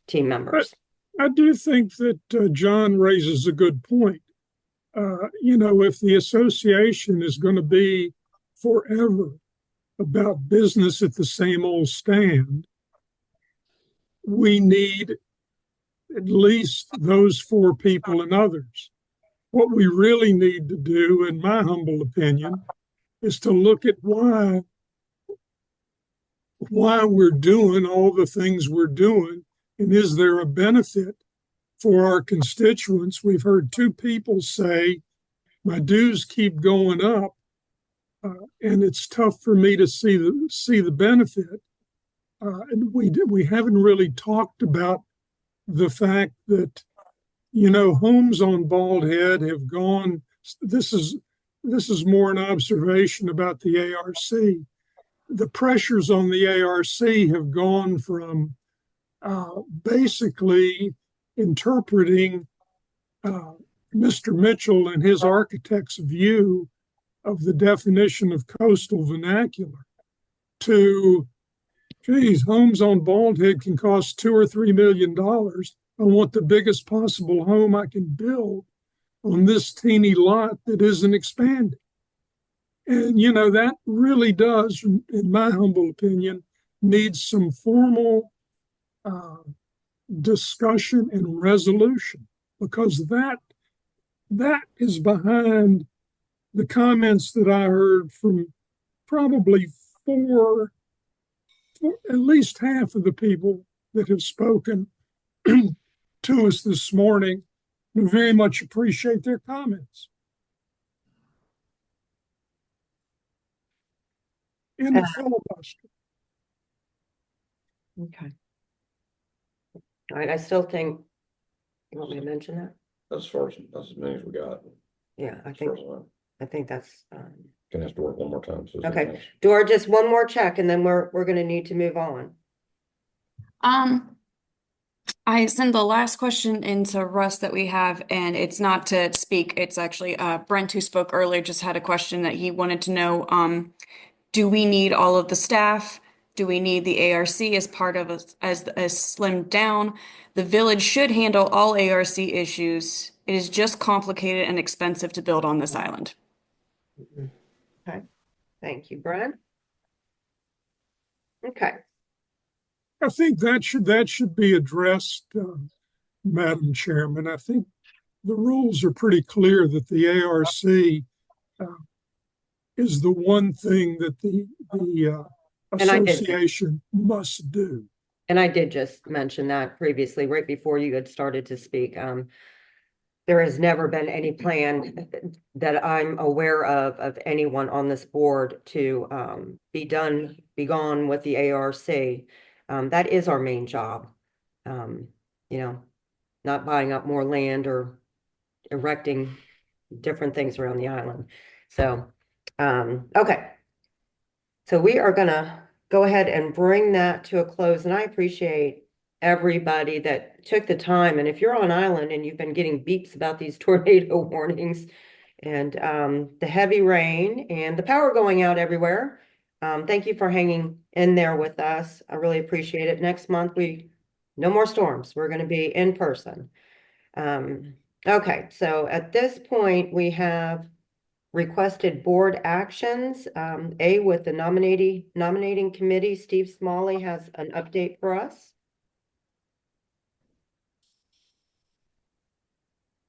team members. I do think that John raises a good point. If the association is going to be forever about business at the same old stand, we need at least those 4 people and others. What we really need to do, in my humble opinion, is to look at why we're doing all the things we're doing, and is there a benefit for our constituents? We've heard 2 people say, my dues keep going up, and it's tough for me to see the benefit. And we haven't really talked about the fact that, you know, homes on Bald Head have gone. This is more an observation about the ARC. The pressures on the ARC have gone from basically interpreting Mr. Mitchell and his architect's view of the definition of coastal vernacular to, geez, homes on Bald Head can cost $2 or $3 million. I want the biggest possible home I can build on this teeny lot that isn't expanding. And, you know, that really does, in my humble opinion, need some formal discussion and resolution, because that is behind the comments that I heard from probably at least half of the people that have spoken to us this morning. We very much appreciate their comments. In the filibuster. Okay. All right, I still think, you want me to mention that? That's as many as we got. Yeah, I think that's, Gonna have to work one more time. So okay. Dora, just one more check and then we're gonna need to move on. I send the last question into Russ that we have, and it's not to speak. It's actually Brent, who spoke earlier, just had a question that he wanted to know. Do we need all of the staff? Do we need the ARC as part of as slimmed down? The village should handle all ARC issues. It is just complicated and expensive to build on this island. Okay, thank you, Brent. Okay. I think that should be addressed, Madam Chairman. I think the rules are pretty clear that the ARC is the one thing that the association must do. And I did just mention that previously, right before you had started to speak. There has never been any plan that I'm aware of anyone on this board to be gone with the ARC. That is our main job. You know, not buying up more land or erecting different things around the island. So, okay. So we are gonna go ahead and bring that to a close, and I appreciate everybody that took the time. And if you're on island and you've been getting beeps about these tornado warnings and the heavy rain and the power going out everywhere, thank you for hanging in there with us. I really appreciate it. Next month, no more storms. We're going to be in person. Okay, so at this point, we have requested board actions. With the nominating committee, Steve Smalley has an update for us.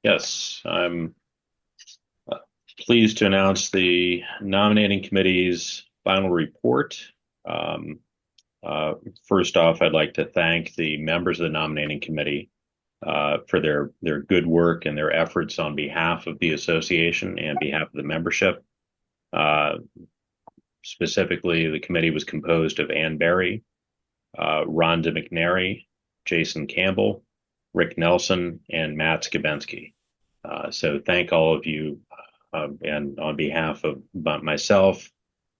Yes, I'm pleased to announce the nominating committee's final report. First off, I'd like to thank the members of the nominating committee for their good work and their efforts on behalf of the association and behalf of the membership. Specifically, the committee was composed of Ann Berry, Rhonda McNary, Jason Campbell, Rick Nelson, and Matt Skibensky. So thank all of you, and on behalf of myself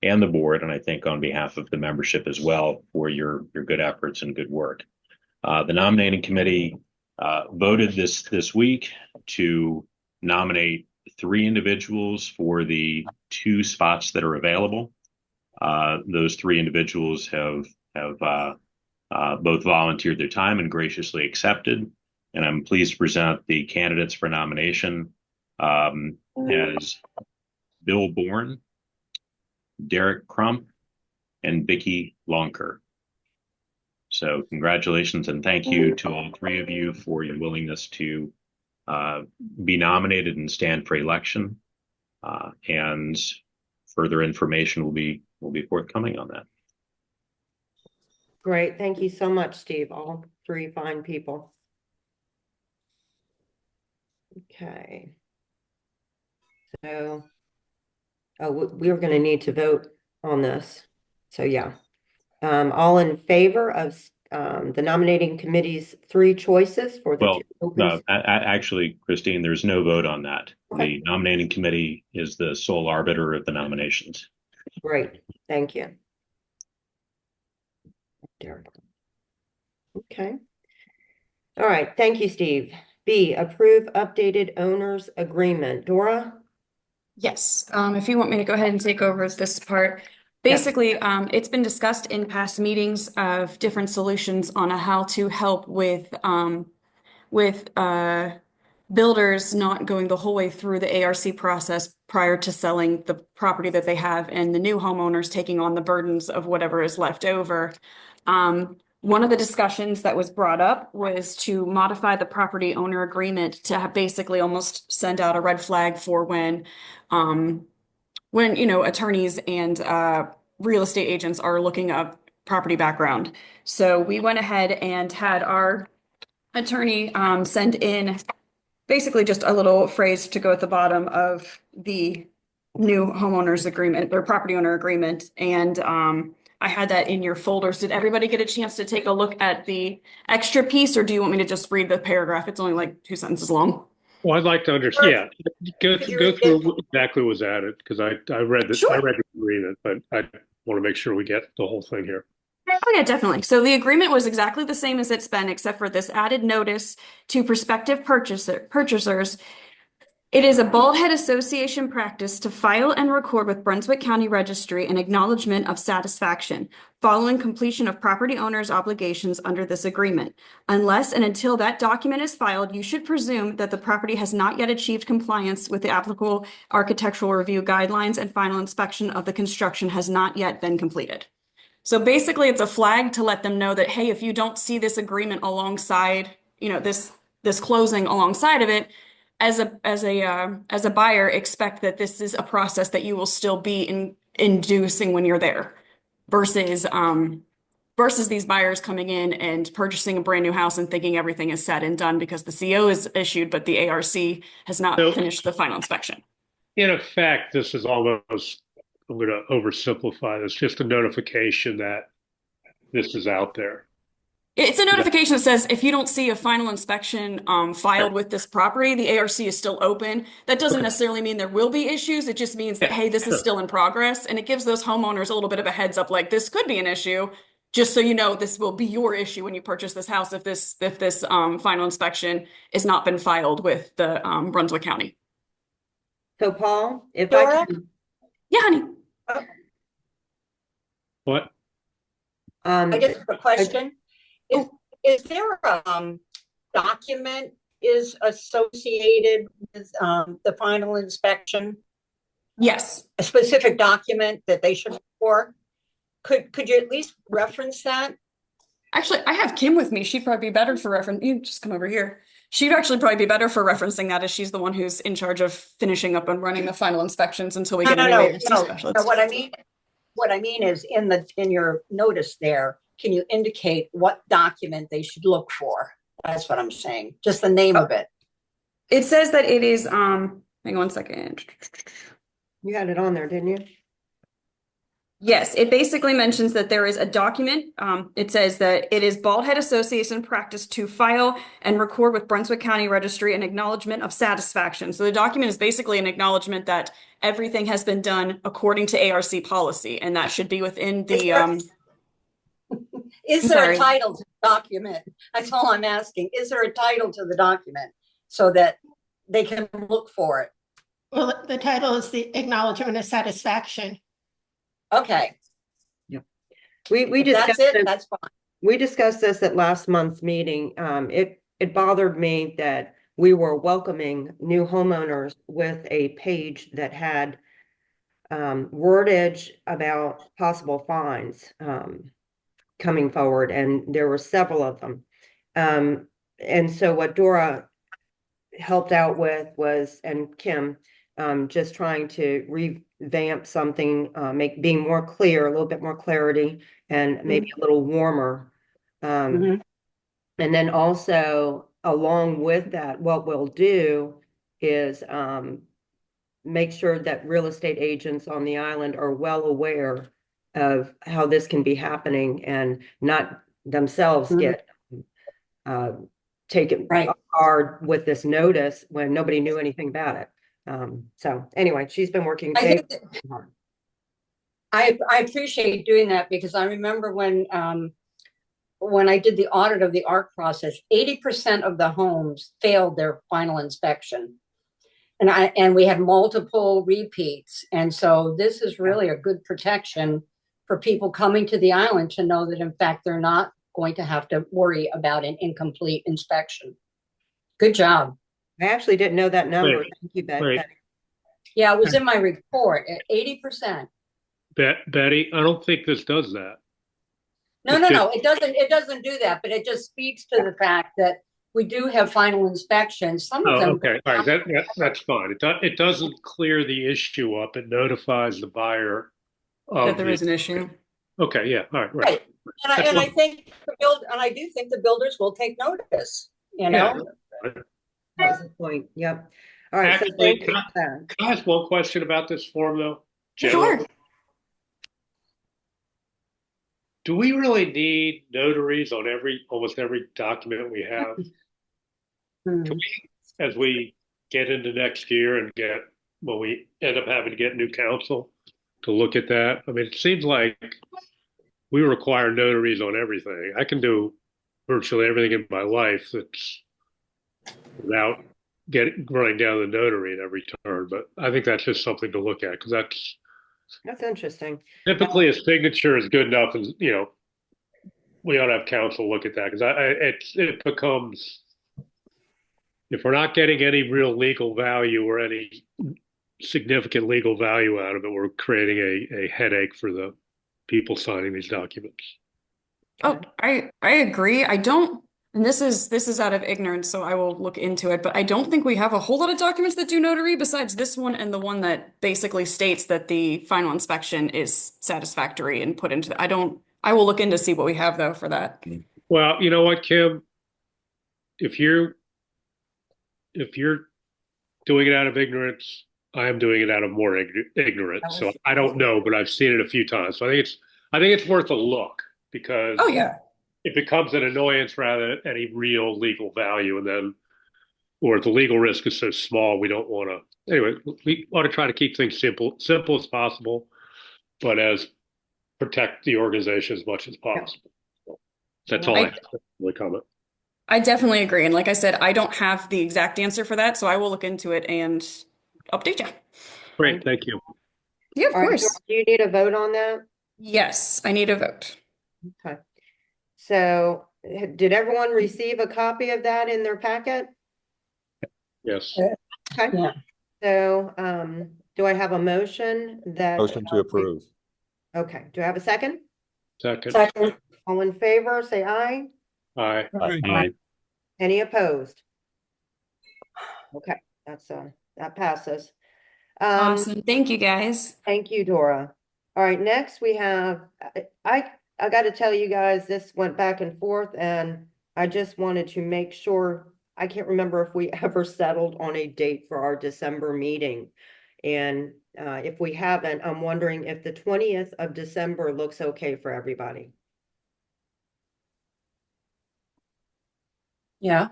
and the board, and I think on behalf of the membership as well, for your good efforts and good work. The nominating committee voted this week to nominate 3 individuals for the 2 spots that are available. Those 3 individuals have both volunteered their time and graciously accepted. And I'm pleased to present the candidates for nomination as Bill Bourne, Derek Crump, and Vicki Lonker. So congratulations and thank you to all three of you for your willingness to be nominated and stand for election. And further information will be forthcoming on that. Great. Thank you so much, Steve. All three fine people. Okay. So, oh, we're going to need to vote on this. So yeah. All in favor of the nominating committee's three choices for the Well, two open. actually, Christine, there's no vote on that. Okay. The nominating committee is the sole arbiter of the nominations. Great. Thank you. Derek. Okay. All right. Thank you, Steve. B, approve updated owner's agreement. Dora? Yes, if you want me to go ahead and take over this part. Basically, it's been discussed in past meetings of different solutions on how to help with builders not going the whole way through the ARC process prior to selling the property that they have, and the new homeowners taking on the burdens of whatever is left over. One of the discussions that was brought up was to modify the property owner agreement to basically almost send out a red flag for when attorneys and real estate agents are looking up property background. So we went ahead and had our attorney send in basically just a little phrase to go at the bottom of the new homeowners agreement or property owner agreement. And I had that in your folders. Did everybody get a chance to take a look at the extra piece, or do you want me to just read the paragraph? It's only like 2 sentences long. Well, I'd like to understand. Yeah, go through what exactly was added, because I read the Sure. I read the agreement, but I want to make sure we get the whole thing here. Oh yeah, definitely. So the agreement was exactly the same as it's been, except for this added notice to prospective purchasers. It is a Bald Head Association practice to file and record with Brunswick County Registry an acknowledgement of satisfaction following completion of property owners' obligations under this agreement. Unless and until that document is filed, you should presume that the property has not yet achieved compliance with the applicable architectural review guidelines, and final inspection of the construction has not yet been completed. So basically, it's a flag to let them know that, hey, if you don't see this agreement alongside, this closing alongside of it, as a buyer, expect that this is a process that you will still be inducing when you're there, versus these buyers coming in and purchasing a brand new house and thinking everything is said and done because the CO is issued, but the ARC has not finished the final inspection. In effect, this is almost, I'm going to oversimplify this, just a notification that this is out there. It's a notification that says if you don't see a final inspection filed with this property, the ARC is still open. That doesn't necessarily mean there will be issues. It just means that, hey, this is still in progress. And it gives those homeowners a little bit of a heads up, like this could be an issue, just so you know this will be your issue when you purchase this house if this final inspection has not been filed with the Brunswick County. So Paul, if Dora? I can. Yeah, honey. What? I just have a question. Is there a document is associated with the final inspection? Yes. A specific document that they should look for? Could you at least reference that? Actually, I have Kim with me. She'd probably be better for reference. You just come over here. She'd actually probably be better for referencing that, as she's the one who's in charge of finishing up and running the final inspections until we get a new ARC specialist. No, what I mean is in your notice there, can you indicate what document they should look for? That's what I'm saying. Just the name of it. It says that it is, hang on 1 second. You had it on there, didn't you? Yes, it basically mentions that there is a document. It says that it is Bald Head Association practice to file and record with Brunswick County Registry an acknowledgement of satisfaction. So the document is basically an acknowledgement that everything has been done according to ARC policy, and that should be within the. Is there a title to the document? That's all I'm asking. Is there a title to the document so that they can look for it? Well, the title is the acknowledgement of satisfaction. Okay. Yeah. We discussed that's it. That's fine. We discussed this at last month's meeting. It bothered me that we were welcoming new homeowners with a page that had wordage about possible fines. coming forward, and there were several of them. And so what Dora helped out with was, and Kim, just trying to revamp something, being more clear, a little bit more clarity, and maybe a little warmer. And then also, along with that, what we'll do is make sure that real estate agents on the island are well aware of how this can be happening and not themselves get taken hard with this notice when nobody knew anything about it. So anyway, she's been working hard. I appreciate doing that, because I remember when I did the audit of the ARC process, 80% of the homes failed their final inspection. And we had multiple repeats. And so this is really a good protection for people coming to the island to know that, in fact, they're not going to have to worry about an incomplete inspection. Good job. I actually didn't know that number. Thank you, Betty. Yeah, it was in my report at 80%. Betty, I don't think this does that. No, it doesn't do that, but it just speaks to the fact that we do have final inspections. Some of them. Okay, all right, that's fine. It doesn't clear the issue up. It notifies the buyer that there is an issue. Okay, yeah, all right. And I think I do think the builders will take notice. You know, that's the point. Yep. All right. Actually, so thank you. can I ask one question about this form, though? Sure. Do we really need notaries on almost every document we have? Can we, as we get into next year and when we end up having to get new counsel to look at that? I mean, it seems like we require notaries on everything. I can do virtually everything in my life that's without running down the notary at every turn. But I think that's just something to look at, because that's interesting. Typically, a signature is good enough, and we ought to have counsel look at that, because it becomes, if we're not getting any real legal value or any significant legal value out of it, we're creating a headache for the people signing these documents. Oh, I agree. I don't, and this is out of ignorance, so I will look into it, but I don't think we have a whole lot of documents that do notary besides this one and the one that basically states that the final inspection is satisfactory and put into I will look in to see what we have though for that. Well, you know what, Kim? If you're doing it out of ignorance, I am doing it out of more ignorance. So I don't know, but I've seen it a few times. So I think it's worth a look, because it becomes an annoyance rather than any real legal value. And then, or if the legal risk is so small, we don't want to. Anyway, we ought to try to keep things simple as possible, but protect the organization as much as possible. That's all I have to comment. I definitely agree. And like I said, I don't have the exact answer for that, so I will look into it and update you. Great, thank you. Yeah, of course. Do you need a vote on that? Yes, I need a vote. Okay. So did everyone receive a copy of that in their packet? Yes. Okay. Yeah. So do I have a motion that? Motion to approve. Okay. Do I have a second? Second. All in favor, say aye. Aye. Aye. Any opposed? Okay, that passes. Awesome. Thank you, guys. Thank you, Dora. All right, next we have, I got to tell you guys, this went back and forth, and I just wanted to make sure, I can't remember if we ever settled on a date for our December meeting. And if we haven't, I'm wondering if the 20th of December looks okay for everybody. Yeah.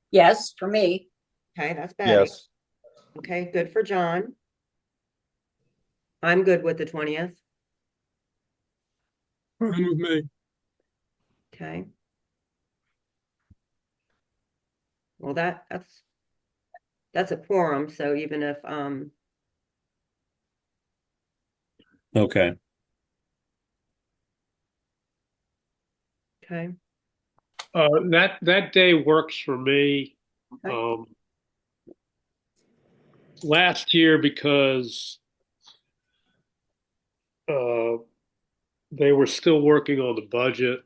Yes, for me. Okay, that's Betty. Yes. Okay, good for John. I'm good with the 20th. Fine with me. Okay. Well, that's a quorum, so even if Okay. okay. That day works for me. Okay. Last year, because they were still working on the budget,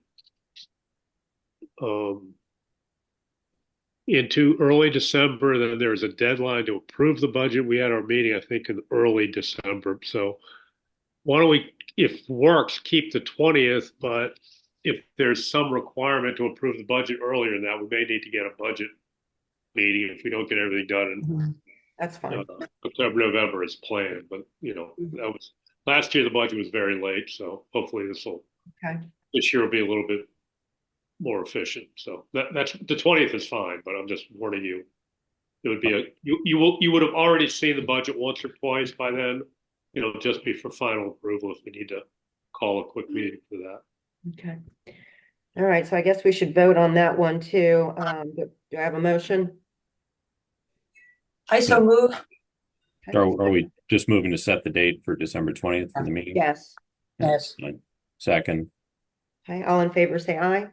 into early December. Then there's a deadline to approve the budget. We had our meeting, I think, in early December. So why don't we, if works, keep the 20th, but if there's some requirement to approve the budget earlier than that, we may need to get a budget meeting if we don't get everything done in That's fine. October, November as planned. But that was last year. The budget was very late, so hopefully this year will be a little bit more efficient. So that's the 20th is fine, but I'm just warning you. It would be you would have already seen the budget once or twice by then. It'll just be for final approval if we need to call a quick meeting for that. Okay. All right, so I guess we should vote on that one too. Do I have a motion? I so move. Are we just moving to set the date for December 20th for the meeting? Yes. Yes. Second. Okay, all in favor, say aye.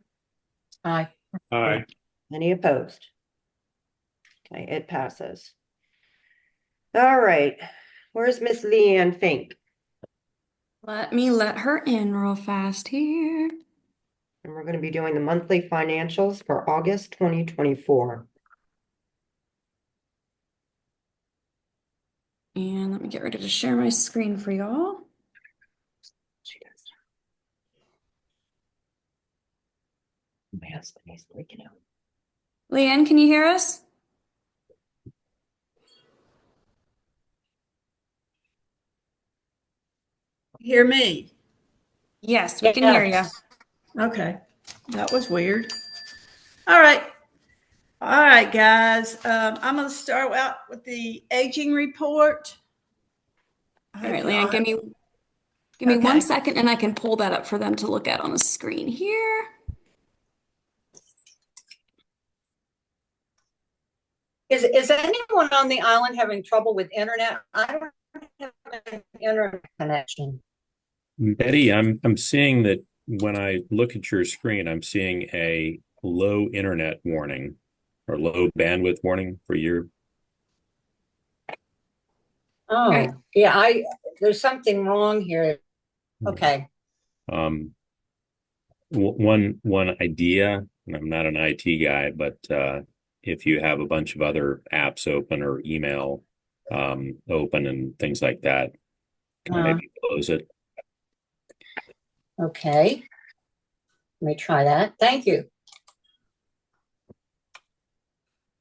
Aye. Aye. Any opposed? Okay, it passes. All right, where's Miss Leanne Fink? Let me let her in real fast here. And we're going to be doing the monthly financials for August 2024. And let me get ready to share my screen for y'all. My husband is freaking out. Leanne, can you hear us? Hear me? Yes, we can hear you. Okay, that was weird. All right. All right, guys. I'm going to start out with the aging report. All right, Leanne, give me 1 second and I can pull that up for them to look at on the screen here. Is anyone on the island having trouble with internet? I don't have an internet connection. Betty, I'm seeing that when I look at your screen, I'm seeing a low internet warning or low bandwidth warning for your. Oh, right. Yeah, there's something wrong here. Okay. One idea, and I'm not an IT guy, but if you have a bunch of other apps open or email open and things like that, can I maybe close it? Okay. Let me try that. Thank you.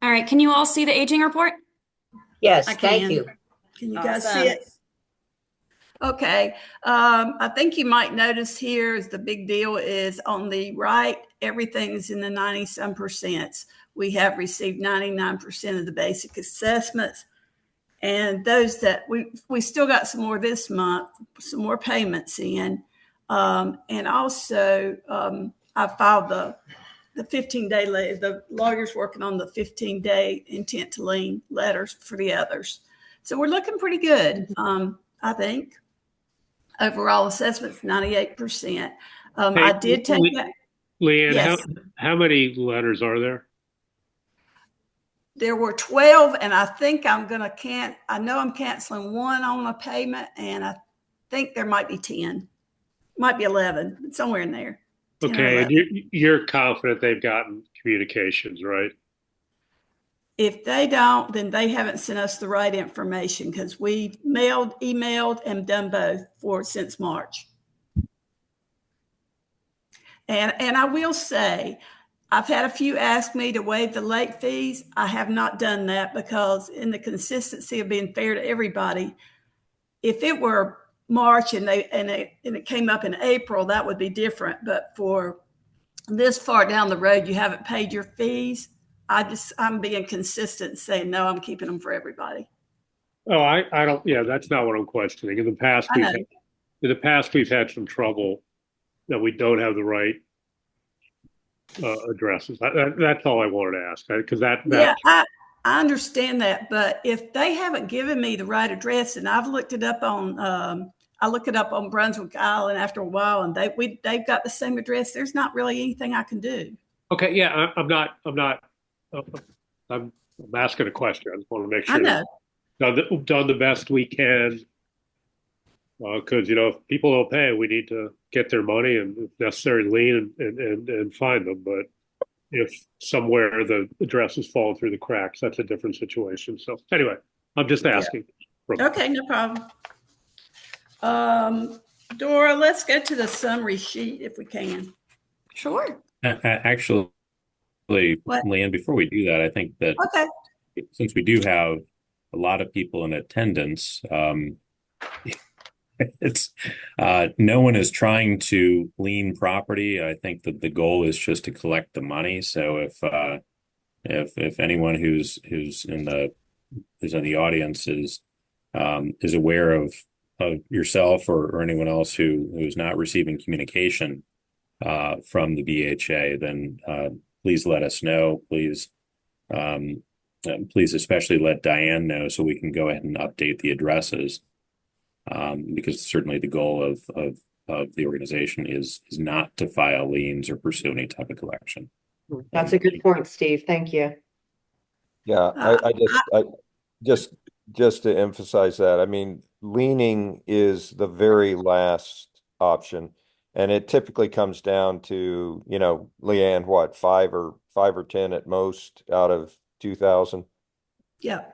All right, can you all see the aging report? Yes, I thank can. you. Can you guys Awesome. see it? Okay. I think you might notice here is the big deal is on the right, everything's in the 90-some percent. We have received 99% of the basic assessments. And those that we still got some more this month, some more payments in. And also I filed the 15-day, the lawyer's working on the 15-day intent to lien letters for the others. So we're looking pretty good, I think. Overall assessment's 98%. I did take that. Leanne, Yes. how many letters are there? There were 12, and I think I know I'm canceling one on a payment, and I think there might be 10, might be 11, somewhere in there. Okay, and you're confident they've gotten communications, right? If they don't, then they haven't sent us the right information because we've mailed, emailed, and done both since March. And I will say, I've had a few ask me to waive the late fees. I have not done that because in the consistency of being fair to everybody, if it were March and it came up in April, that would be different. But for this far down the road, you haven't paid your fees. I'm being consistent, saying no, I'm keeping them for everybody. Oh, I don't. Yeah, that's not what I'm questioning. In the past, we've had some trouble that we don't have the right addresses. That's all I wanted to ask because yeah, I understand that, but if they haven't given me the right address, and I've looked it up on I look it up on Brunswick Island after a while, and they've got the same address. There's not really anything I can do. Okay, yeah, I'm asking a question. I just want to make sure I know. Done the best we can. Because if people don't pay, we need to get their money and if necessary lien and find them. But if somewhere the address has fallen through the cracks, that's a different situation. So anyway, I'm just asking. Okay, no problem. Dora, let's go to the summary sheet if we can. Sure. Actually, What? Leanne, before we do that, I think that Okay. since we do have a lot of people in attendance, it's no one is trying to lien property. I think that the goal is just to collect the money. So if anyone who's in the audience is aware of yourself or anyone else who's not receiving communication from the BHA, then please let us know. Please especially let Diane know so we can go ahead and update the addresses. Because certainly the goal of the organization is not to file liens or pursue any type of collection. That's a good point, Steve. Thank you. Yeah, I just to emphasize that, I mean, leaning is the very last option. And it typically comes down to, Leanne, what, five or 10 at most out of 2,000? Yeah.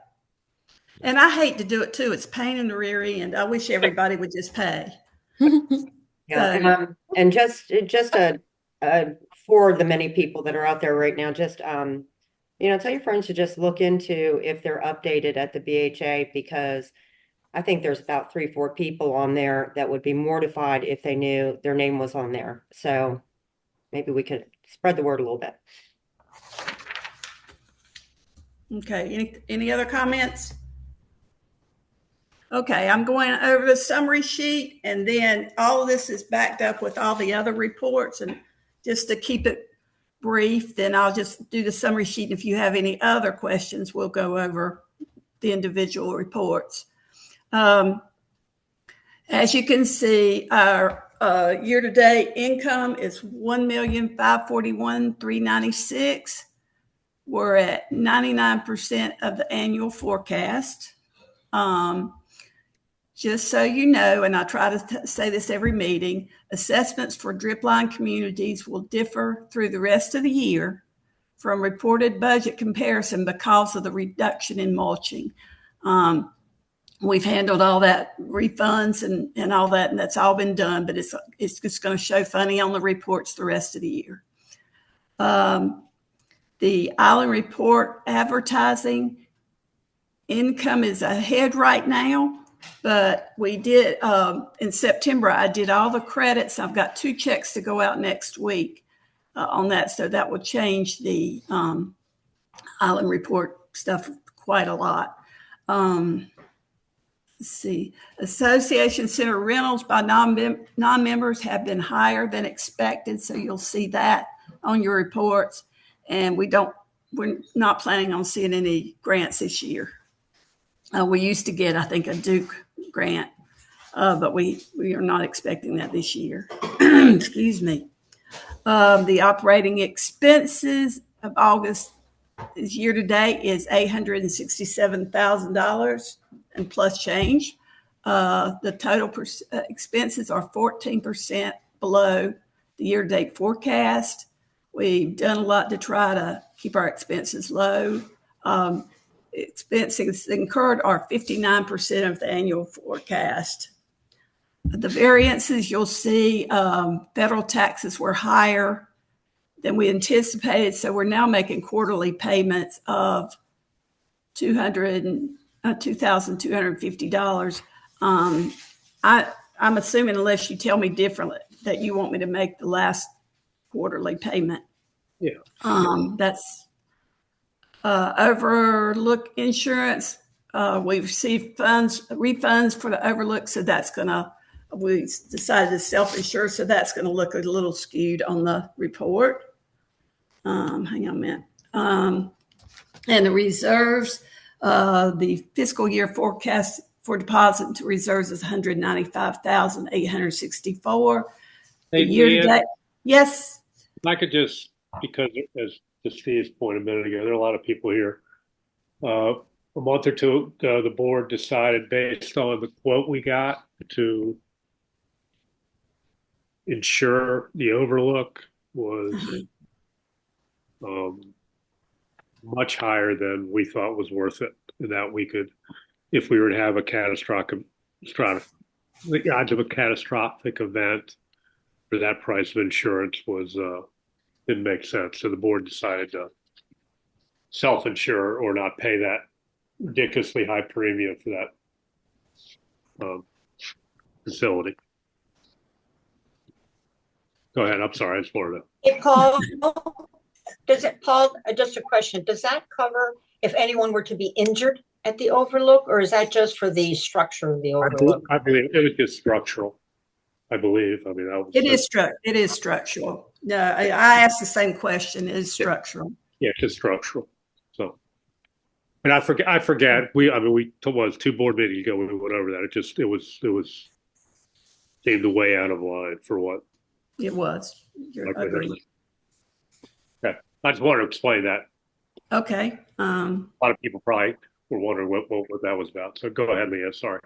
And I hate to do it too. It's pain in the rear end. I wish everybody would just pay. Yeah, and just for the many people that are out there right now, just tell your friends to just look into if they're updated at the BHA, because I think there's about 3-4 people on there that would be mortified if they knew their name was on there. So maybe we could spread the word a little bit. Okay, any other comments? Okay, I'm going over the summary sheet, and then all of this is backed up with all the other reports. And just to keep it brief, then I'll just do the summary sheet. If you have any other questions, we'll go over the individual reports. As you can see, our year-to-date income is $1,541,396. We're at 99% of the annual forecast. Just so you know, and I try to say this every meeting, assessments for dripline communities will differ through the rest of the year from reported budget comparison because of the reduction in mulching. We've handled all that refunds and all that, and that's all been done, but it's just going to show funny on the reports the rest of the year. The Island Report advertising income is ahead right now. But we did, in September, I did all the credits. I've got 2 checks to go out next week on that. So that will change the Island Report stuff quite a lot. Let's see. Association Center rentals by non-members have been higher than expected. So you'll see that on your reports. And we're not planning on seeing any grants this year. We used to get, I think, a Duke grant, but we are not expecting that this year. Excuse me. The operating expenses of August year to date is $867,000 and plus change. The total expenses are 14% below the year-to-date forecast. We've done a lot to try to keep our expenses low. Expenses incurred are 59% of the annual forecast. The variances, you'll see federal taxes were higher than we anticipated, so we're now making quarterly payments of $2,250. I'm assuming, unless you tell me differently, that you want me to make the last quarterly payment. Yeah. That's Overlook insurance. We've received refunds for the Overlook, so we decided to self-insure, so that's going to look a little skewed on the report. Hang on a minute. And the reserves, the fiscal year forecast for deposit into reserves is $195,864. Hey, year to date, yes. If I could just, because as to Steve's point a minute ago, there are a lot of people here. A month or two ago, the board decided, based on the quote we got, to insure the Overlook was much higher than we thought was worth it. That we could, if we were to have a the odds of a catastrophic event for that price of insurance was didn't make sense. So the board decided to self-insure or not pay that ridiculously high premium for that facility. Go ahead. I'm sorry. I just wanted to. Hey, Paul, just a question. Does that cover if anyone were to be injured at the overlook, or is that just for the structure of the overlook? I believe it was just structural. I believe. I mean, that was, It is structural. No, I asked the same question. It is structural. Yeah, it's just structural. So, and I forget. We was 2 board meetings ago. We went over that. It was seemed way out of line for what It was. You're agreed. Okay. I just wanted to explain that. Okay. A lot of people probably were wondering what that was about. So go ahead, Leah. Sorry.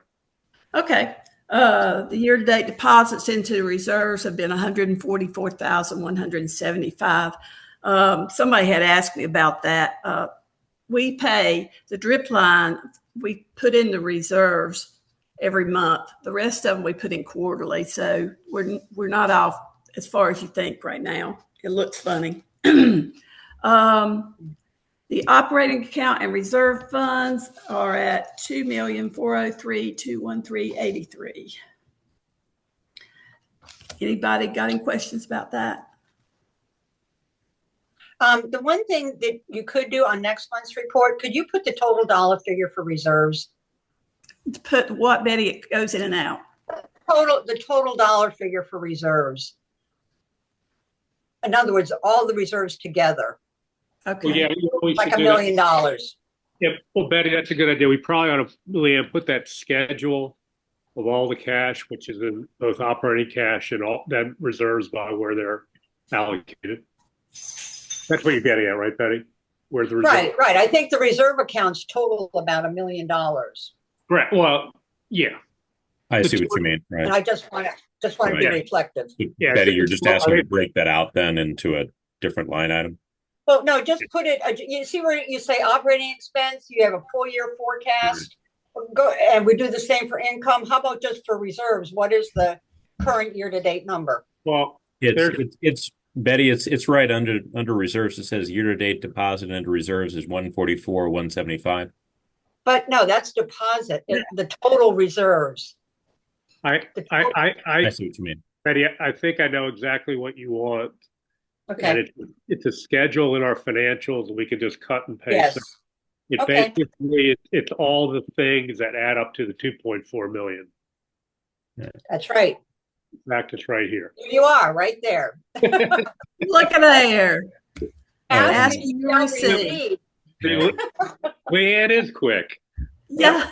Okay. The year-to-date deposits into reserves have been 144,175. Somebody had asked me about that. We pay the drip line. We put in the reserves every month. The rest of them we put in quarterly. So we're not off as far as you think right now. It looks funny. The operating account and reserve funds are at $2,403,213.83. Anybody got any questions about that? The one thing that you could do on next month's report, could you put the total dollar figure for reserves? To put what, Betty? It goes in and out. The total dollar figure for reserves. In other words, all the reserves together. Okay. Well, yeah, we like should $1 million. Yeah, well, Betty, that's a good idea. We probably ought to, Leanne, put that schedule of all the cash, which is in both operating cash and all that reserves by where they're allocated. That's what you're getting at, right, Betty? Where's the reserve? Right. I think the reserve accounts total about $1 million. Correct. Well, yeah. I see what you mean, right? And I just want to be reflective. Yeah, Betty, you're just asking me to break that out then into a different line item? Well, no, just put it, you see where you say operating expense, you have a full year forecast. Go, and we do the same for income. How about just for reserves? What is the current year-to-date number? Well, it's Betty, it's right under reserves. It says year-to-date deposit into reserves is 144,175. But no, that's deposit. The total reserves. I see what you mean. Betty, I think I know exactly what you want. Okay. And it's a schedule in our financials, and we can just cut and paste. Yes. It basically it's all the things that add up to the 2.4 million. That's right. In fact, it's right here. Here you are, right there. Look at there. Ask you to receive. Leanne is quick. Yeah.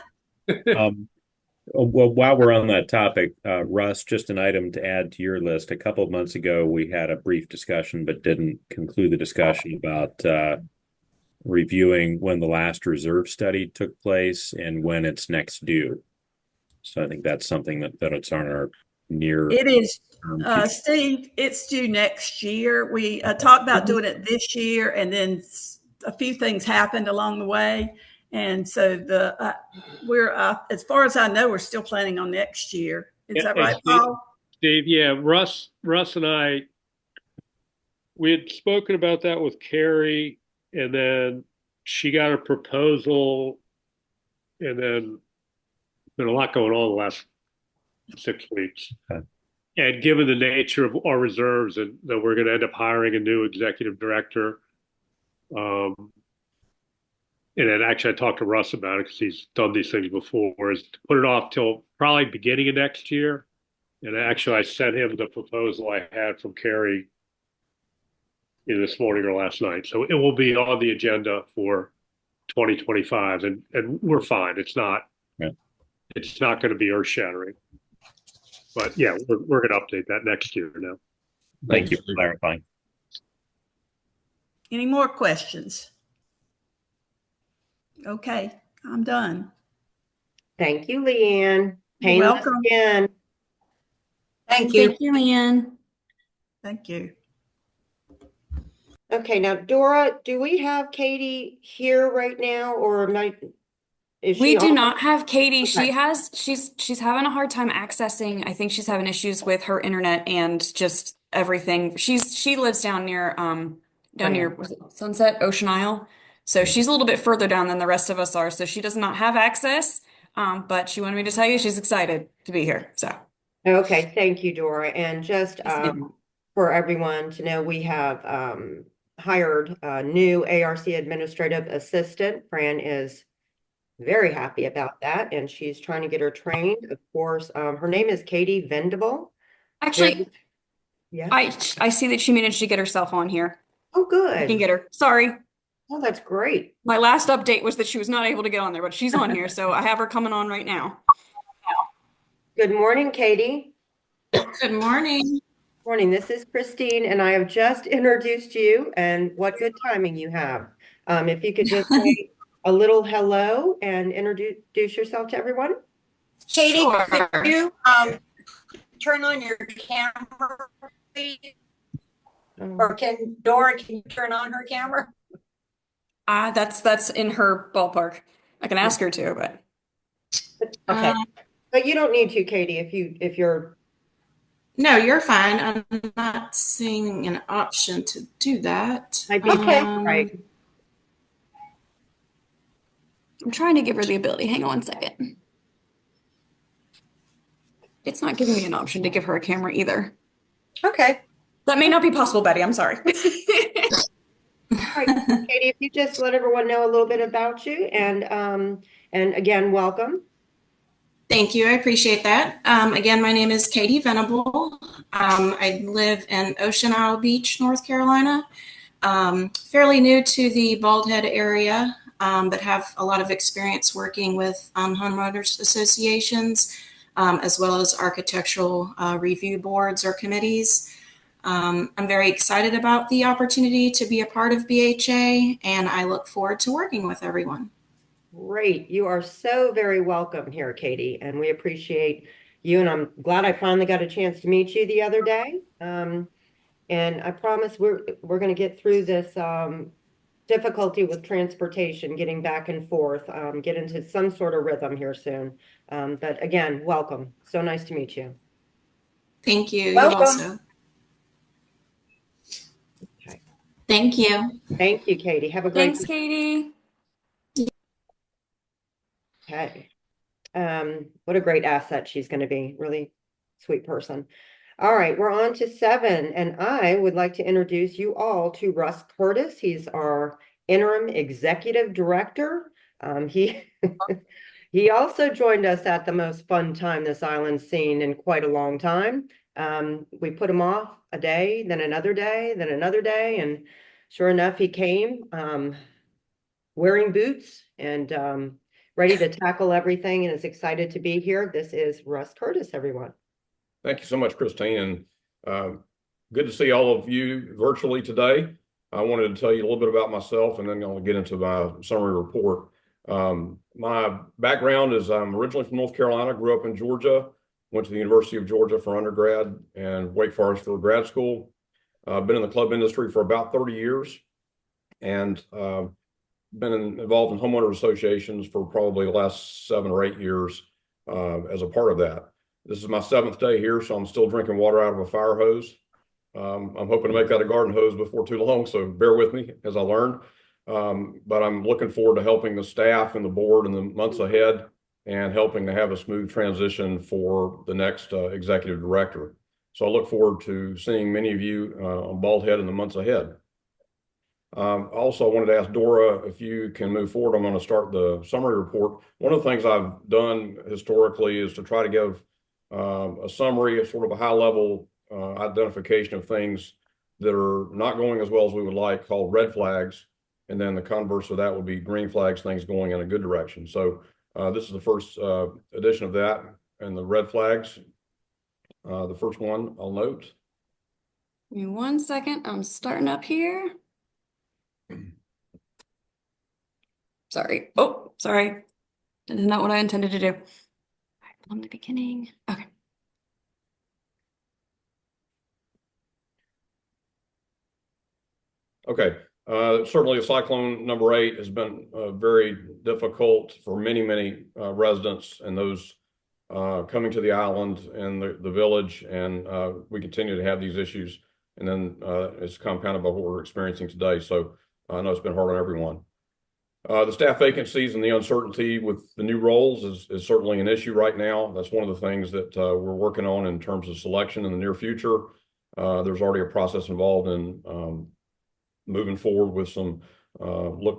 Well, while we're on that topic, Russ, just an item to add to your list. A couple of months ago, we had a brief discussion, but didn't conclude the discussion about reviewing when the last reserve study took place and when it's next due. So I think that's something that it's on our near. It is, Steve, it's due next year. We talked about doing it this year, and then a few things happened along the way. And so we're as far as I know, we're still planning on next year. Is that right, Paul? Steve, yeah, Russ and I, we had spoken about that with Carrie, and then she got a proposal, and then been a lot going on the last 6 weeks. Okay. And given the nature of our reserves, and that we're going to end up hiring a new executive director, and then actually I talked to Russ about it because he's done these things before, is to put it off till probably beginning of next year. And actually I sent him the proposal I had from Carrie either this morning or last night. So it will be on the agenda for 2025, and we're fine. It's not going to be earth shattering. But yeah, we're going to update that next year now. Thank you for clarifying. Any more questions? Okay, I'm done. Thank you, Leanne. You're welcome. Again. Thank you. Thank you, Leanne. Thank you. Okay, now Dora, do we have Katie here right now or is We she do on? not have Katie. Okay. She's having a hard time accessing. I think she's having issues with her internet and just everything. She lives down near Oh, yeah. was it Sunset Ocean Isle. So she's a little bit further down than the rest of us are. So she does not have access. But she wanted me to tell you she's excited to be here. So Okay, thank you, Dora. And just Yes, ma'am. for everyone to know, we have hired a new ARC administrative assistant. Fran is very happy about that, and she's trying to get her trained. Of course, her name is Katie Vendible. Actually, Yeah. I see that she managed to get herself on here. Oh, I can good. get her. Sorry. Oh, that's great. My last update was that she was not able to get on there, but she's on here, so I have her coming on right now. Good morning, Katie. Good morning. Morning. This is Christine, and I have just introduced you, and what good timing you have. If you could just say a little hello and introduce yourself to everyone. Katie, Sure. could you turn on your camera, please? Or can you turn on her camera? That's in her ballpark. I can ask her to, but Okay. But you don't need to, Katie, if you're. No, you're fine. I'm not seeing an option to do that. Okay, right. I'm trying to give her the ability. Hang on one second. It's not giving me an option to give her a camera either. Okay. That may not be possible, Betty. I'm sorry. All right, Katie, if you just let everyone know a little bit about you and again, welcome. Thank you. I appreciate that. Again, my name is Katie Venable. I live in Ocean Isle Beach, North Carolina. Fairly new to the Bald Head area, but have a lot of experience working with homeowners associations, as well as architectural review boards or committees. I'm very excited about the opportunity to be a part of BHA, and I look forward to working with everyone. Great. You are so very welcome here, Katie, and we appreciate you. And I'm glad I finally got a chance to meet you the other day. And I promise we're going to get through this difficulty with transportation, getting back and forth, get into some sort of rhythm here soon. But again, welcome. So nice to meet you. Thank you. Welcome. You also. Okay. Thank you. Thank you, Katie. Have a great Thanks, Katie. Okay. What a great asset she's going to be. Really sweet person. All right, we're on to 7, and I would like to introduce you all to Russ Curtis. He's our interim executive director. He he also joined us at the most fun time this island's seen in quite a long time. We put him off a day, then another day, then another day, and sure enough, he came wearing boots and ready to tackle everything and is excited to be here. This is Russ Curtis, everyone. Thank you so much, Christine, and good to see all of you virtually today. I wanted to tell you a little bit about myself, and then I'll get into my summary report. My background is I'm originally from North Carolina, grew up in Georgia, went to the University of Georgia for undergrad and Wake Forest for grad school. Been in the club industry for about 30 years and been involved in homeowner associations for probably the last 7 or 8 years as a part of that. This is my 7th day here, so I'm still drinking water out of a fire hose. I'm hoping to make that a garden hose before too long, so bear with me as I learn. But I'm looking forward to helping the staff and the board in the months ahead and helping to have a smooth transition for the next executive director. So I look forward to seeing many of you on Bald Head in the months ahead. Also, I wanted to ask Dora if you can move forward. I'm going to start the summary report. One of the things I've done historically is to try to give a summary, a sort of a high-level identification of things that are not going as well as we would like, called red flags. And then the converse of that would be green flags, things going in a good direction. So this is the first edition of that. And the red flags, the first one I'll note. Give me 1 second. I'm starting up here. Sorry. Oh, sorry. That is not what I intended to do. All right, from the beginning. Okay. Okay. Certainly cyclone number 8 has been very difficult for many residents and those coming to the island and the village. And we continue to have these issues. And then it's compounded by what we're experiencing today. So I know it's been hard on everyone. The staff vacancies and the uncertainty with the new roles is certainly an issue right now. That's one of the things that we're working on in terms of selection in the near future. There's already a process involved in moving forward with some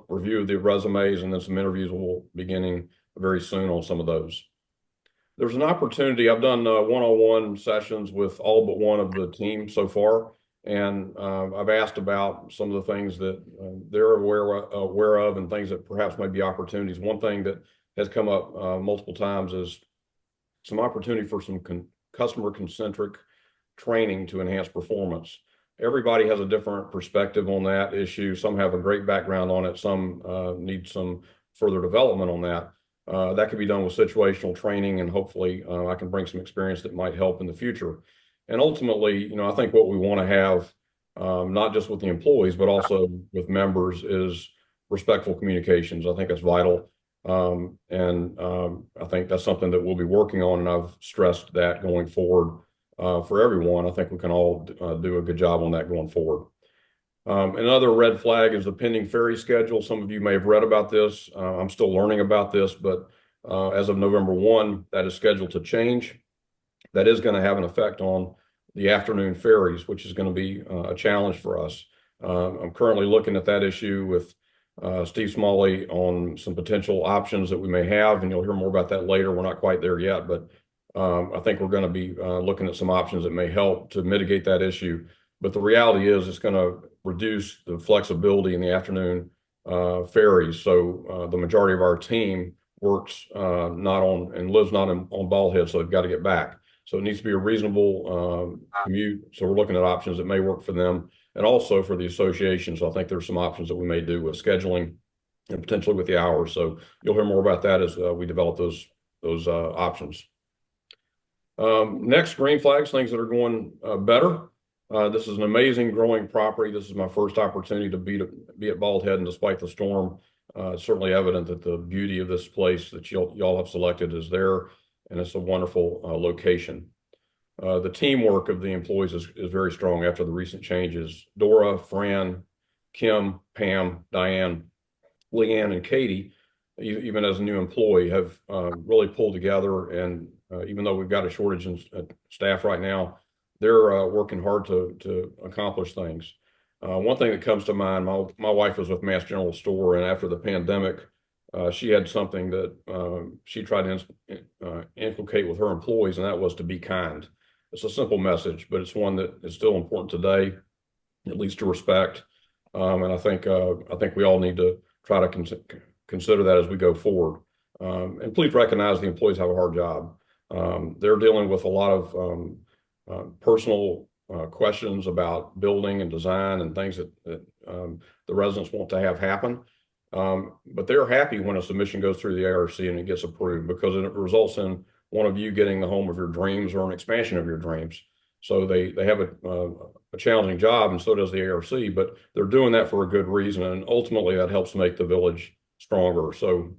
review of the resumes, and then some interviews will be beginning very soon on some of those. There's an opportunity. I've done one-on-one sessions with all but one of the team so far. And I've asked about some of the things that they're aware of and things that perhaps may be opportunities. One thing that has come up multiple times is some opportunity for some customer-centric training to enhance performance. Everybody has a different perspective on that issue. Some have a great background on it. Some need some further development on that. That can be done with situational training, and hopefully I can bring some experience that might help in the future. And ultimately, I think what we want to have, not just with the employees, but also with members, is respectful communications. I think that's vital. And I think that's something that we'll be working on. And I've stressed that going forward for everyone. I think we can all do a good job on that going forward. Another red flag is the pending ferry schedule. Some of you may have read about this. I'm still learning about this, but as of November 1, that is scheduled to change. That is going to have an effect on the afternoon ferries, which is going to be a challenge for us. I'm currently looking at that issue with Steve Smalley on some potential options that we may have, and you'll hear more about that later. We're not quite there yet, but I think we're going to be looking at some options that may help to mitigate that issue. But the reality is it's going to reduce the flexibility in the afternoon ferries. So the majority of our team works not on and lives not on Bald Head, so they've got to get back. So it needs to be a reasonable commute. So we're looking at options that may work for them and also for the association. So I think there's some options that we may do with scheduling and potentially with the hours. So you'll hear more about that as we develop those options. Next, green flags, things that are going better. This is an amazing growing property. This is my first opportunity to be at Bald Head, and despite the storm, it's certainly evident that the beauty of this place that y'all have selected is there. And it's a wonderful location. The teamwork of the employees is very strong after the recent changes. Dora, Fran, Kim, Pam, Diane, Leanne, and Katie, even as a new employee, have really pulled together. And even though we've got a shortage in staff right now, they're working hard to accomplish things. One thing that comes to mind, my wife was with Mass General Store, and after the pandemic, she had something that she tried to inculcate with her employees, and that was to be kind. It's a simple message, but it's one that is still important today. It leads to respect, and I think we all need to try to consider that as we go forward. And please recognize the employees have a hard job. They're dealing with a lot of personal questions about building and design and things that the residents want to have happen. But they're happy when a submission goes through the ARC and it gets approved, because it results in one of you getting the home of your dreams or an expansion of your dreams. So they have a challenging job, and so does the ARC, but they're doing that for a good reason. And ultimately that helps make the village stronger. So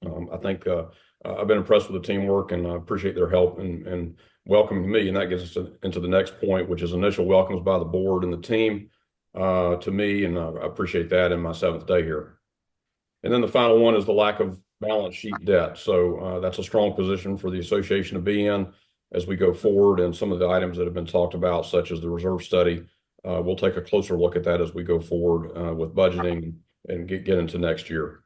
I think I've been impressed with the teamwork, and I appreciate their help and welcoming me. And that gets us into the next point, which is initial welcomes by the board and the team to me. And I appreciate that in my 7th day here. And then the final one is the lack of balance sheet debt. So that's a strong position for the association to be in as we go forward. And some of the items that have been talked about, such as the reserve study, we'll take a closer look at that as we go forward with budgeting and get into next year.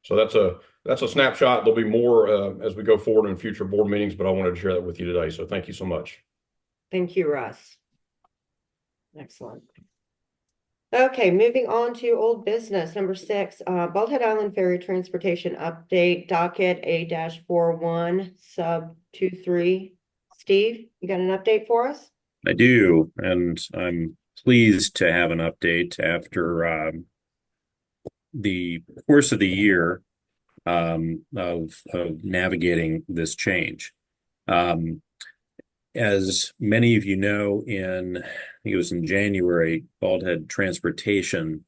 So that's a snapshot. There'll be more as we go forward in future board meetings, but I wanted to share that with you today. So thank you so much. Thank you, Russ. Excellent. Okay, moving on to old business. Number 6, Bald Head Island Ferry Transportation Update, docket A-41 sub 23. Steve, you got an update for us? I do, and I'm pleased to have an update after the course of the year of navigating this change. As many of you know, I think it was in January, Bald Head Transportation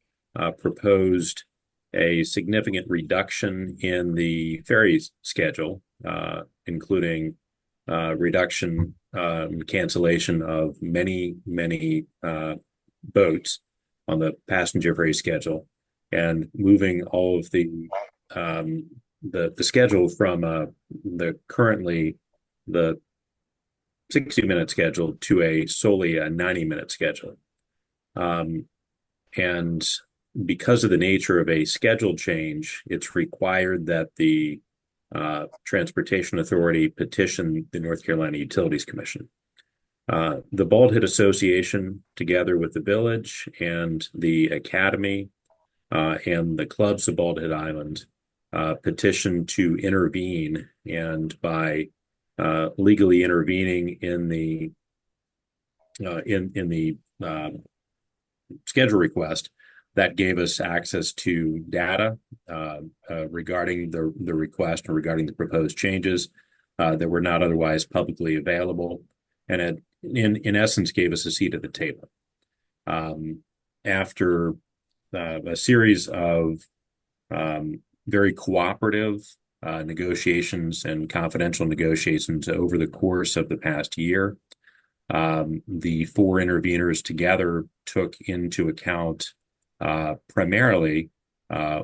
proposed a significant reduction in the ferry schedule, including reduction cancellation of many boats on the passenger ferry schedule, and moving all of the schedule from the currently the 60-minute schedule to solely a 90-minute schedule. And because of the nature of a schedule change, it's required that the Transportation Authority petition the North Carolina Utilities Commission. The Bald Head Association, together with the village and the academy and the clubs of Bald Head Island, petitioned to intervene, and by legally intervening in the schedule request, that gave us access to data regarding the request and regarding the proposed changes that were not otherwise publicly available, and it in essence gave us a seat at the table. After a series of very cooperative negotiations and confidential negotiations over the course of the past year, the four interveners together took into account primarily a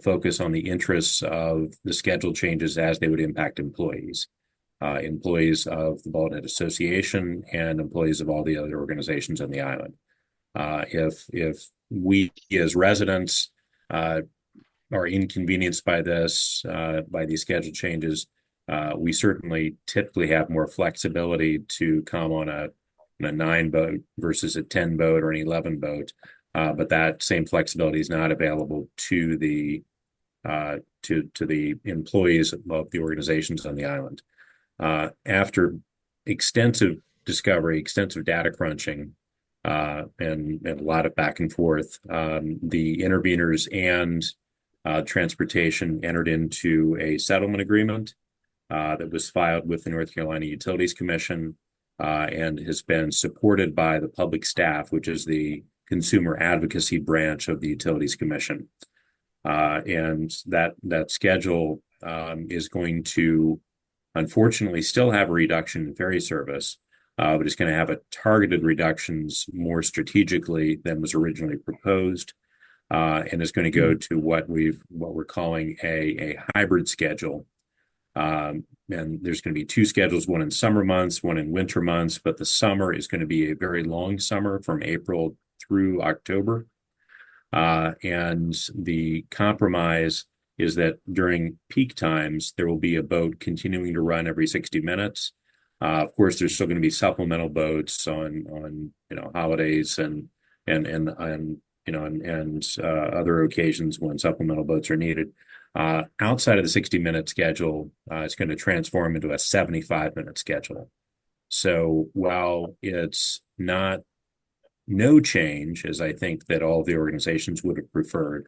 focus on the interests of the schedule changes as they would impact employees of the Bald Head Association and employees of all the other organizations on the island. If we as residents are inconvenienced by by these schedule changes, we certainly typically have more flexibility to come on a 9-boat versus a 10-boat or an 11-boat, but that same flexibility is not available to the employees of the organizations on the island. After extensive discovery, extensive data crunching, and a lot of back and forth, the interveners and transportation entered into a settlement agreement that was filed with the North Carolina Utilities Commission and has been supported by the public staff, which is the consumer advocacy branch of the Utilities Commission. And that schedule is going to, unfortunately, still have a reduction in ferry service, but it's going to have a targeted reductions more strategically than was originally proposed, and is going to go to what we're calling a hybrid schedule. And there's going to be two schedules, one in summer months, one in winter months, but the summer is going to be a very long summer from April through October. And the compromise is that during peak times, there will be a boat continuing to run every 60 minutes. Of course, there's still going to be supplemental boats on holidays and other occasions when supplemental boats are needed. Outside of the 60-minute schedule, it's going to transform into a 75-minute schedule. So while it's not no change, as I think that all the organizations would have preferred,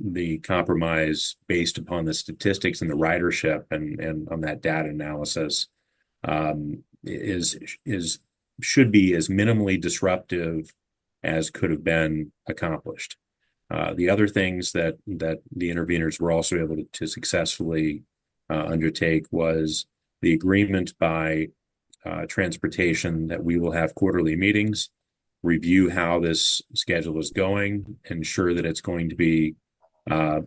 the compromise based upon the statistics and the ridership and on that data analysis should be as minimally disruptive as could have been accomplished. The other things that the interveners were also able to successfully undertake was the agreement by transportation that we will have quarterly meetings, review how this schedule is going, ensure that it's going to be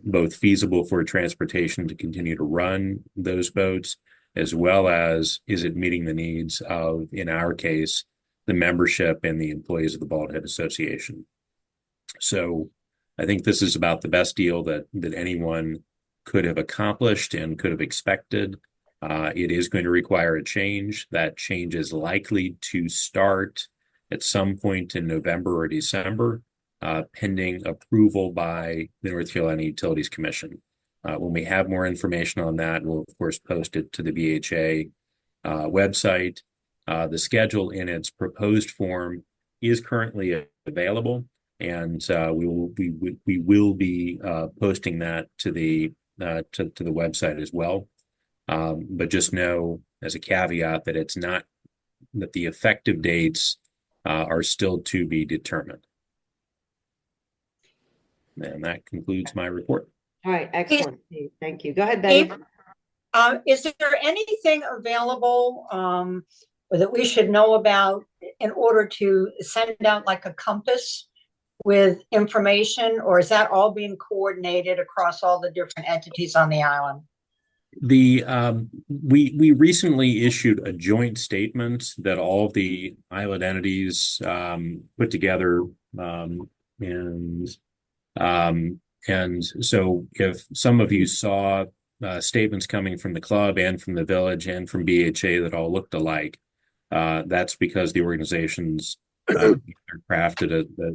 both feasible for transportation to continue to run those boats, as well as is it meeting the needs of, in our case, the membership and the employees of the Bald Head Association. So I think this is about the best deal that anyone could have accomplished and could have expected. It is going to require a change. That change is likely to start at some point in November or December, pending approval by the North Carolina Utilities Commission. When we have more information on that, we'll of course post it to the BHA website. The schedule in its proposed form is currently available, and we will be posting that to the website as well. But just know as a caveat that it's not, that the effective dates are still to be determined. And that concludes my report. All right, excellent. Thank you. Go ahead, Betty. Is there anything available that we should know about in order to send out like a compass with information, or is that all being coordinated across all the different entities on the island? The we recently issued a joint statement that all of the island entities put together, and so if some of you saw statements coming from the club and from the village and from BHA that all looked alike, that's because the organizations crafted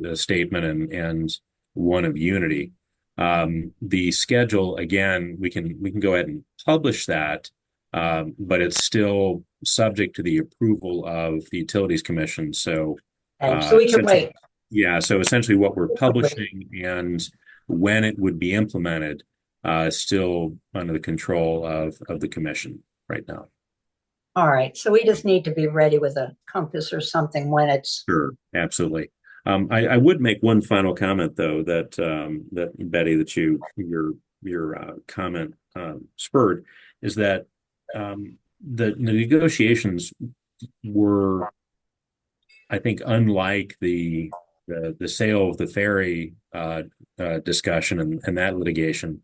a statement and one of unity. The schedule, again, we can go ahead and publish that, but it's still subject to the approval of the Utilities Commission. So we can wait. Yeah, so essentially what we're publishing and when it would be implemented is still under the control of the commission right now. All right, so we just need to be ready with a compass or something when it's... Sure, absolutely. I would make one final comment, though, that that Betty, that your comment spurred, is that the negotiations were, I think, unlike the sale of the ferry discussion and that litigation.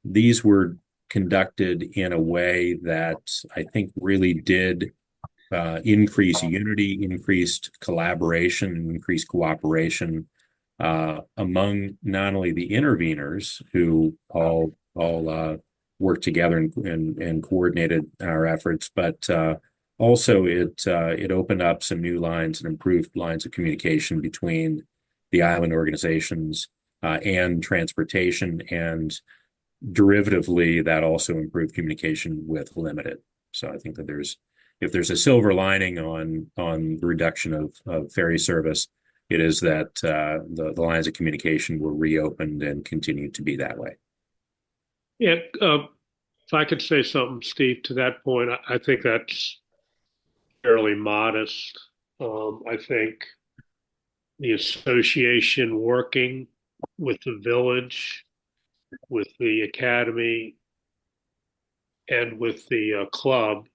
These were conducted in a way that I think really did increase unity, increased collaboration, and increased cooperation among not only the interveners who all worked together and coordinated our efforts, but also it opened up some new lines and improved lines of communication between the island organizations and transportation, and derivatively that also improved communication with Limited. So I think that if there's a silver lining on the reduction of ferry service, it is that the lines of communication were reopened and continue to be that way. Yeah, if I could say something, Steve, to that point, I think that's fairly modest. I think the association working with the village, with the academy, and with the club,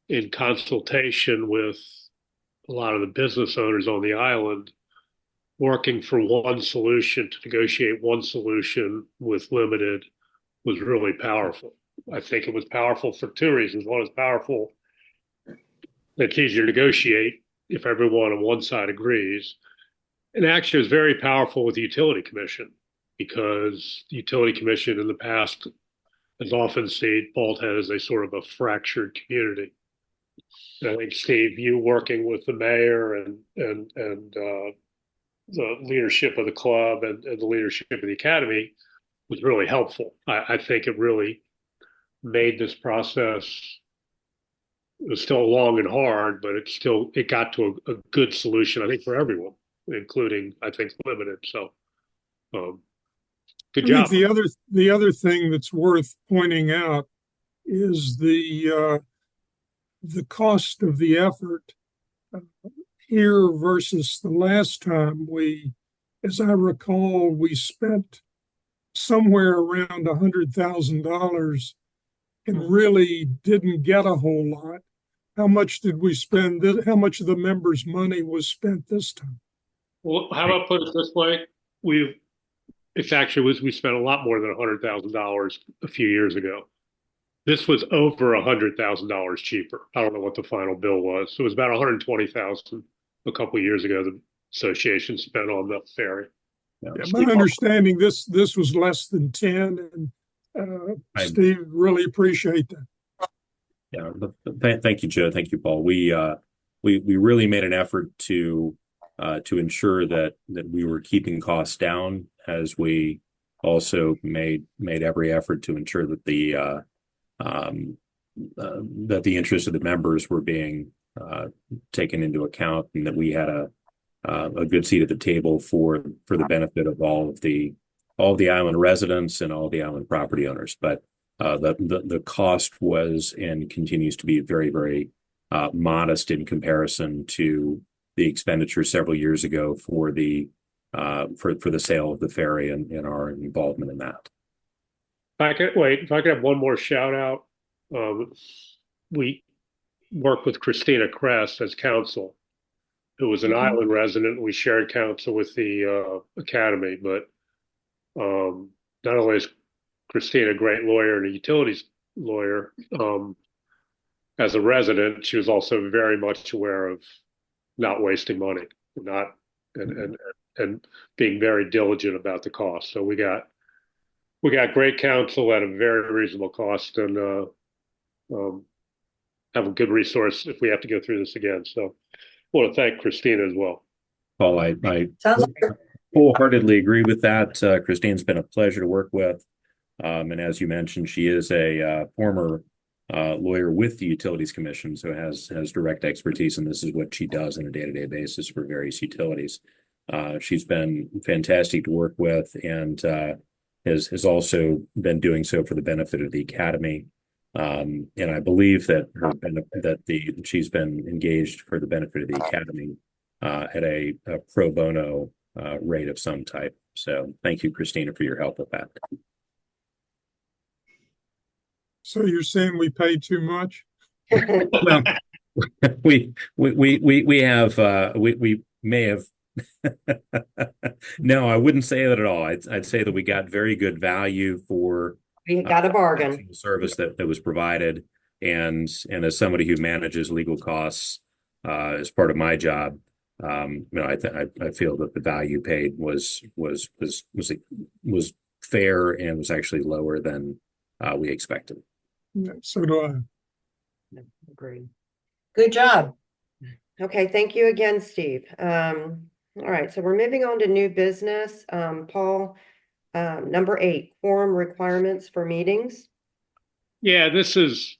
in consultation with a lot of the business owners on the island, working for one solution, to negotiate one solution with Limited, was really powerful. I think it was powerful for two reasons. One, is powerful that it's easier to negotiate if everyone on one side agrees. And actually, it was very powerful with the Utility Commission, because the Utility Commission in the past has often seen Bald Head as a sort of a fractured community. And I think, Steve, you working with the mayor and the leadership of the club and the leadership of the academy was really helpful. I think it really made this process, it was still long and hard, but it got to a good solution, I think, for everyone, including, I think, Limited. So good job. I think the other thing that's worth pointing out is the cost of the effort here versus the last time. As I recall, we spent somewhere around $100,000 and really didn't get a whole lot. How much did we spend? How much of the members' money was spent this time? Well, how about put it this way? We spent a lot more than $100,000 a few years ago. This was over $100,000 cheaper. I don't know what the final bill was. So it was about $120,000 a couple of years ago. The association spent on the ferry. Yeah, my understanding, this was less than 10, and Steve, really appreciate that. Yeah, thank you, Joe. Thank you, Paul. We really made an effort to ensure that we were keeping costs down, as we also made every effort to ensure that the interests of the members were being taken into account, and that we had a good seat at the table for the benefit of all of the island residents and all the island property owners. But the cost was and continues to be very, very modest in comparison to the expenditure several years ago for the sale of the ferry and our involvement in that. If I could have one more shout out. We worked with Christina Kress as counsel, who was an island resident. We shared counsel with the academy, but not only is Christina a great lawyer and a utilities lawyer, as a resident, she was also very much aware of not wasting money, and being very diligent about the cost. So we got great counsel at a very reasonable cost, and have a good resource if we have to go through this again. So I want to thank Christina as well. Paul, I wholeheartedly agree with that. Christine's been a pleasure to work with. And as you mentioned, she is a former lawyer with the Utilities Commission, so has direct expertise, and this is what she does on a day-to-day basis for various utilities. She's been fantastic to work with, and has also been doing so for the benefit of the academy. And I believe that she's been engaged for the benefit of the academy at a pro bono rate of some type. So thank you, Christina, for your help with that. So you're saying we pay too much? Well, we may have. No, I wouldn't say that at all. I'd say that we got very good value for We got a bargain. service that was provided, and as somebody who manages legal costs as part of my job, I feel that the value paid was fair and was actually lower than we expected. Yeah, so do I. Agreed. Good job. Okay, thank you again, Steve. All right, so we're moving on to new business. Paul, number 8, quorum requirements for meetings. Yeah, this is,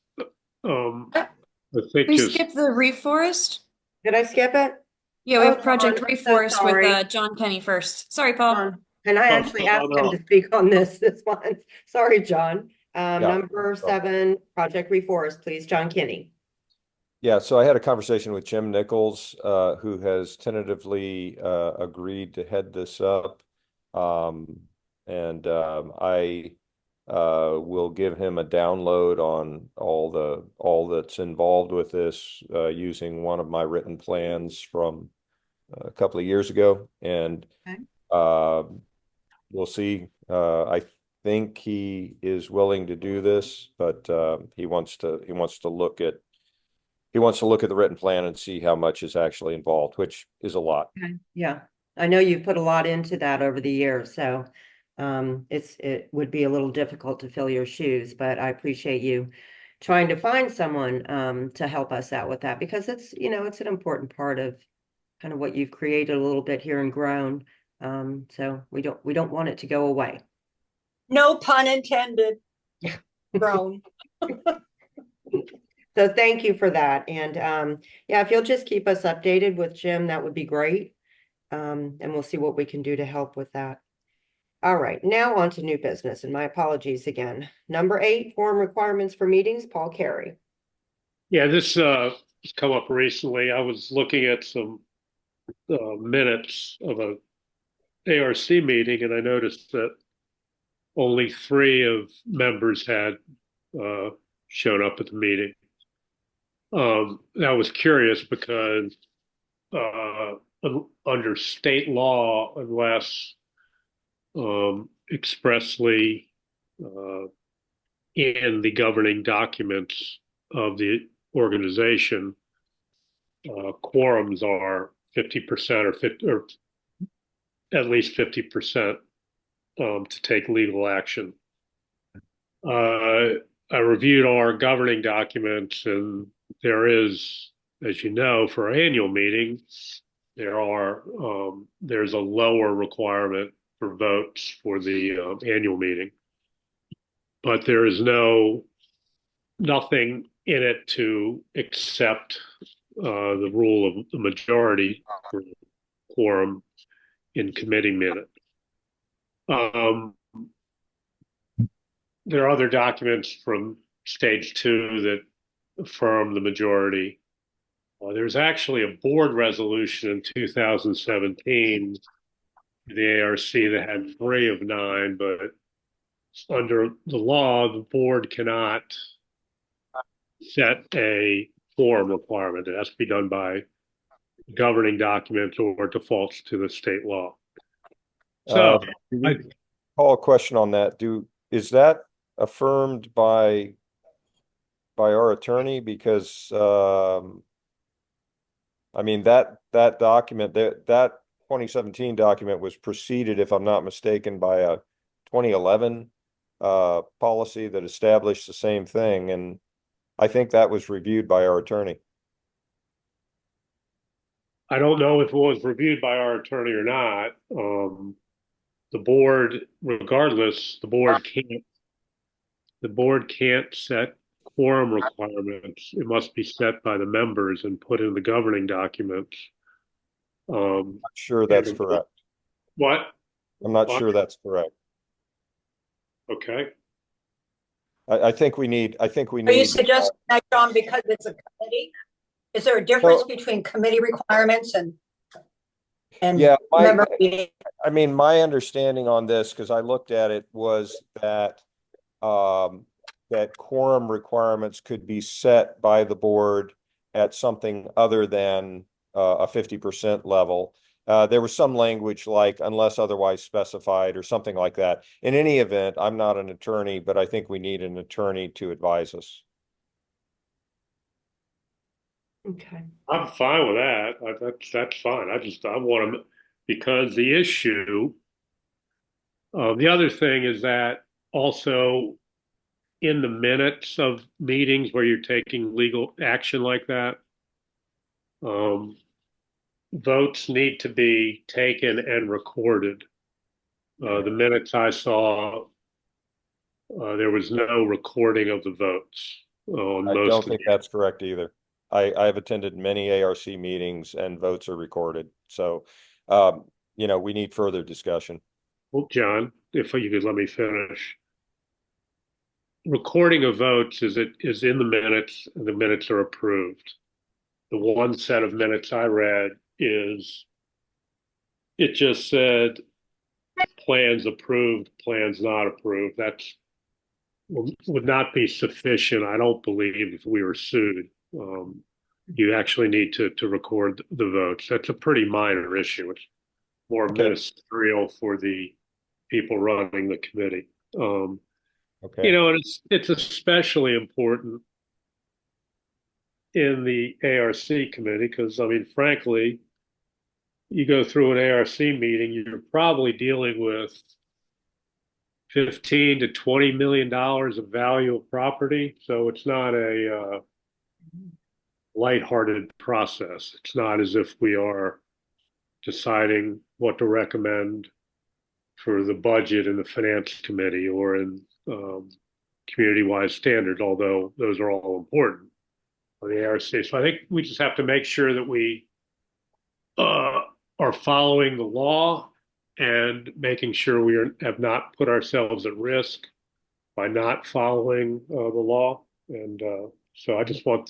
I think We just, skipped the reforest. Did I skip it? Yeah, we Oh, have Project John, I'm so Reforest sorry. with John Kenny first. Sorry, Paul. And I actually asked him to speak on this month. Sorry, John. Number 7, Project Reforest, please, John Kinney. Yeah, so I had a conversation with Jim Nichols, who has tentatively agreed to head this up. I will give him a download on all that's involved with this, using one of my written plans from a couple of years ago. And we'll see. I think he is willing to do this, but he wants to look at the written plan and see how much is actually involved, which is a lot. Okay. Yeah, I know you've put a lot into that over the years, so it would be a little difficult to fill your shoes, but I appreciate you trying to find someone to help us out with that, because it's an important part of kind of what you've created a little bit here and grown. So we don't want it to go away. No pun intended. Grown. So thank you for that. And yeah, if you'll just keep us updated with Jim, that would be great. And we'll see what we can do to help with that. All right, now on to new business, and my apologies again. Number 8, form requirements for meetings, Paul Carey. yeah, this has come up recently. I was looking at some minutes of a ARC meeting, and I noticed that only 3 of members had shown up at the meeting. I was curious because under state law, unless expressly in the governing documents of the organization, quorums are 50% or at least 50% to take legal action. I reviewed our governing documents, and there is, as you know, for our annual meeting, there's a lower requirement for votes for the annual meeting, but there is nothing in it to accept the rule of the majority for quorum in committee minutes. there are other documents from stage 2 that affirm the majority. There's actually a board resolution in 2017, the ARC, that had 3 of 9, but under the law, the board cannot set a quorum requirement. It has to be done by governing document or defaults to the state law. So Call a question on that. Is that affirmed by our attorney? Because I mean that document, that 2017 document was preceded, if I'm not mistaken, by a 2011 policy that established the same thing, and I think that was reviewed by our attorney. I don't know if it was reviewed by our attorney or not. The board, regardless, the board can't set quorum requirements. It must be set by the members and put in the governing documents. I'm not sure that's correct. What? I'm not sure that's correct. Okay. I think we need. Are you suggesting that, John, because it's a committee? Is there a difference between committee requirements and yeah, member meeting? I mean, my understanding on this, because I looked at it, was that that quorum requirements could be set by the board at something other than a 50% level. There was some language like unless otherwise specified or something like that. In any event, I'm not an attorney, but I think we need an attorney to advise us. Okay. I'm fine with that. That's fine. I want to, because the issue, the other thing is that also in the minutes of meetings where you're taking legal action like that, votes need to be taken and recorded. The minutes I saw, there was no recording of the votes. I don't think that's correct either. I've attended many ARC meetings and votes are recorded. So, you know, we need further discussion. Well, John, if you could let me finish. Recording of votes is in the minutes, and the minutes are approved. The one set of minutes I read it just said plans approved, plans not approved. That's would not be sufficient, I don't believe, if we were sued. You actually need to record the votes. That's a pretty minor issue. It's more ministerial for the people running the committee. You know, and it's especially important in the ARC committee because, I mean, frankly, you go through an ARC meeting, you're probably dealing with $15 to $20 million of value of property. So it's not a lighthearted process. It's not as if we are deciding what to recommend for the budget in the finance committee or in community-wide standards, although those are all important on the ARC. So I think we just have to make sure that we are following the law and making sure we have not put ourselves at risk by not following the law. And so I just want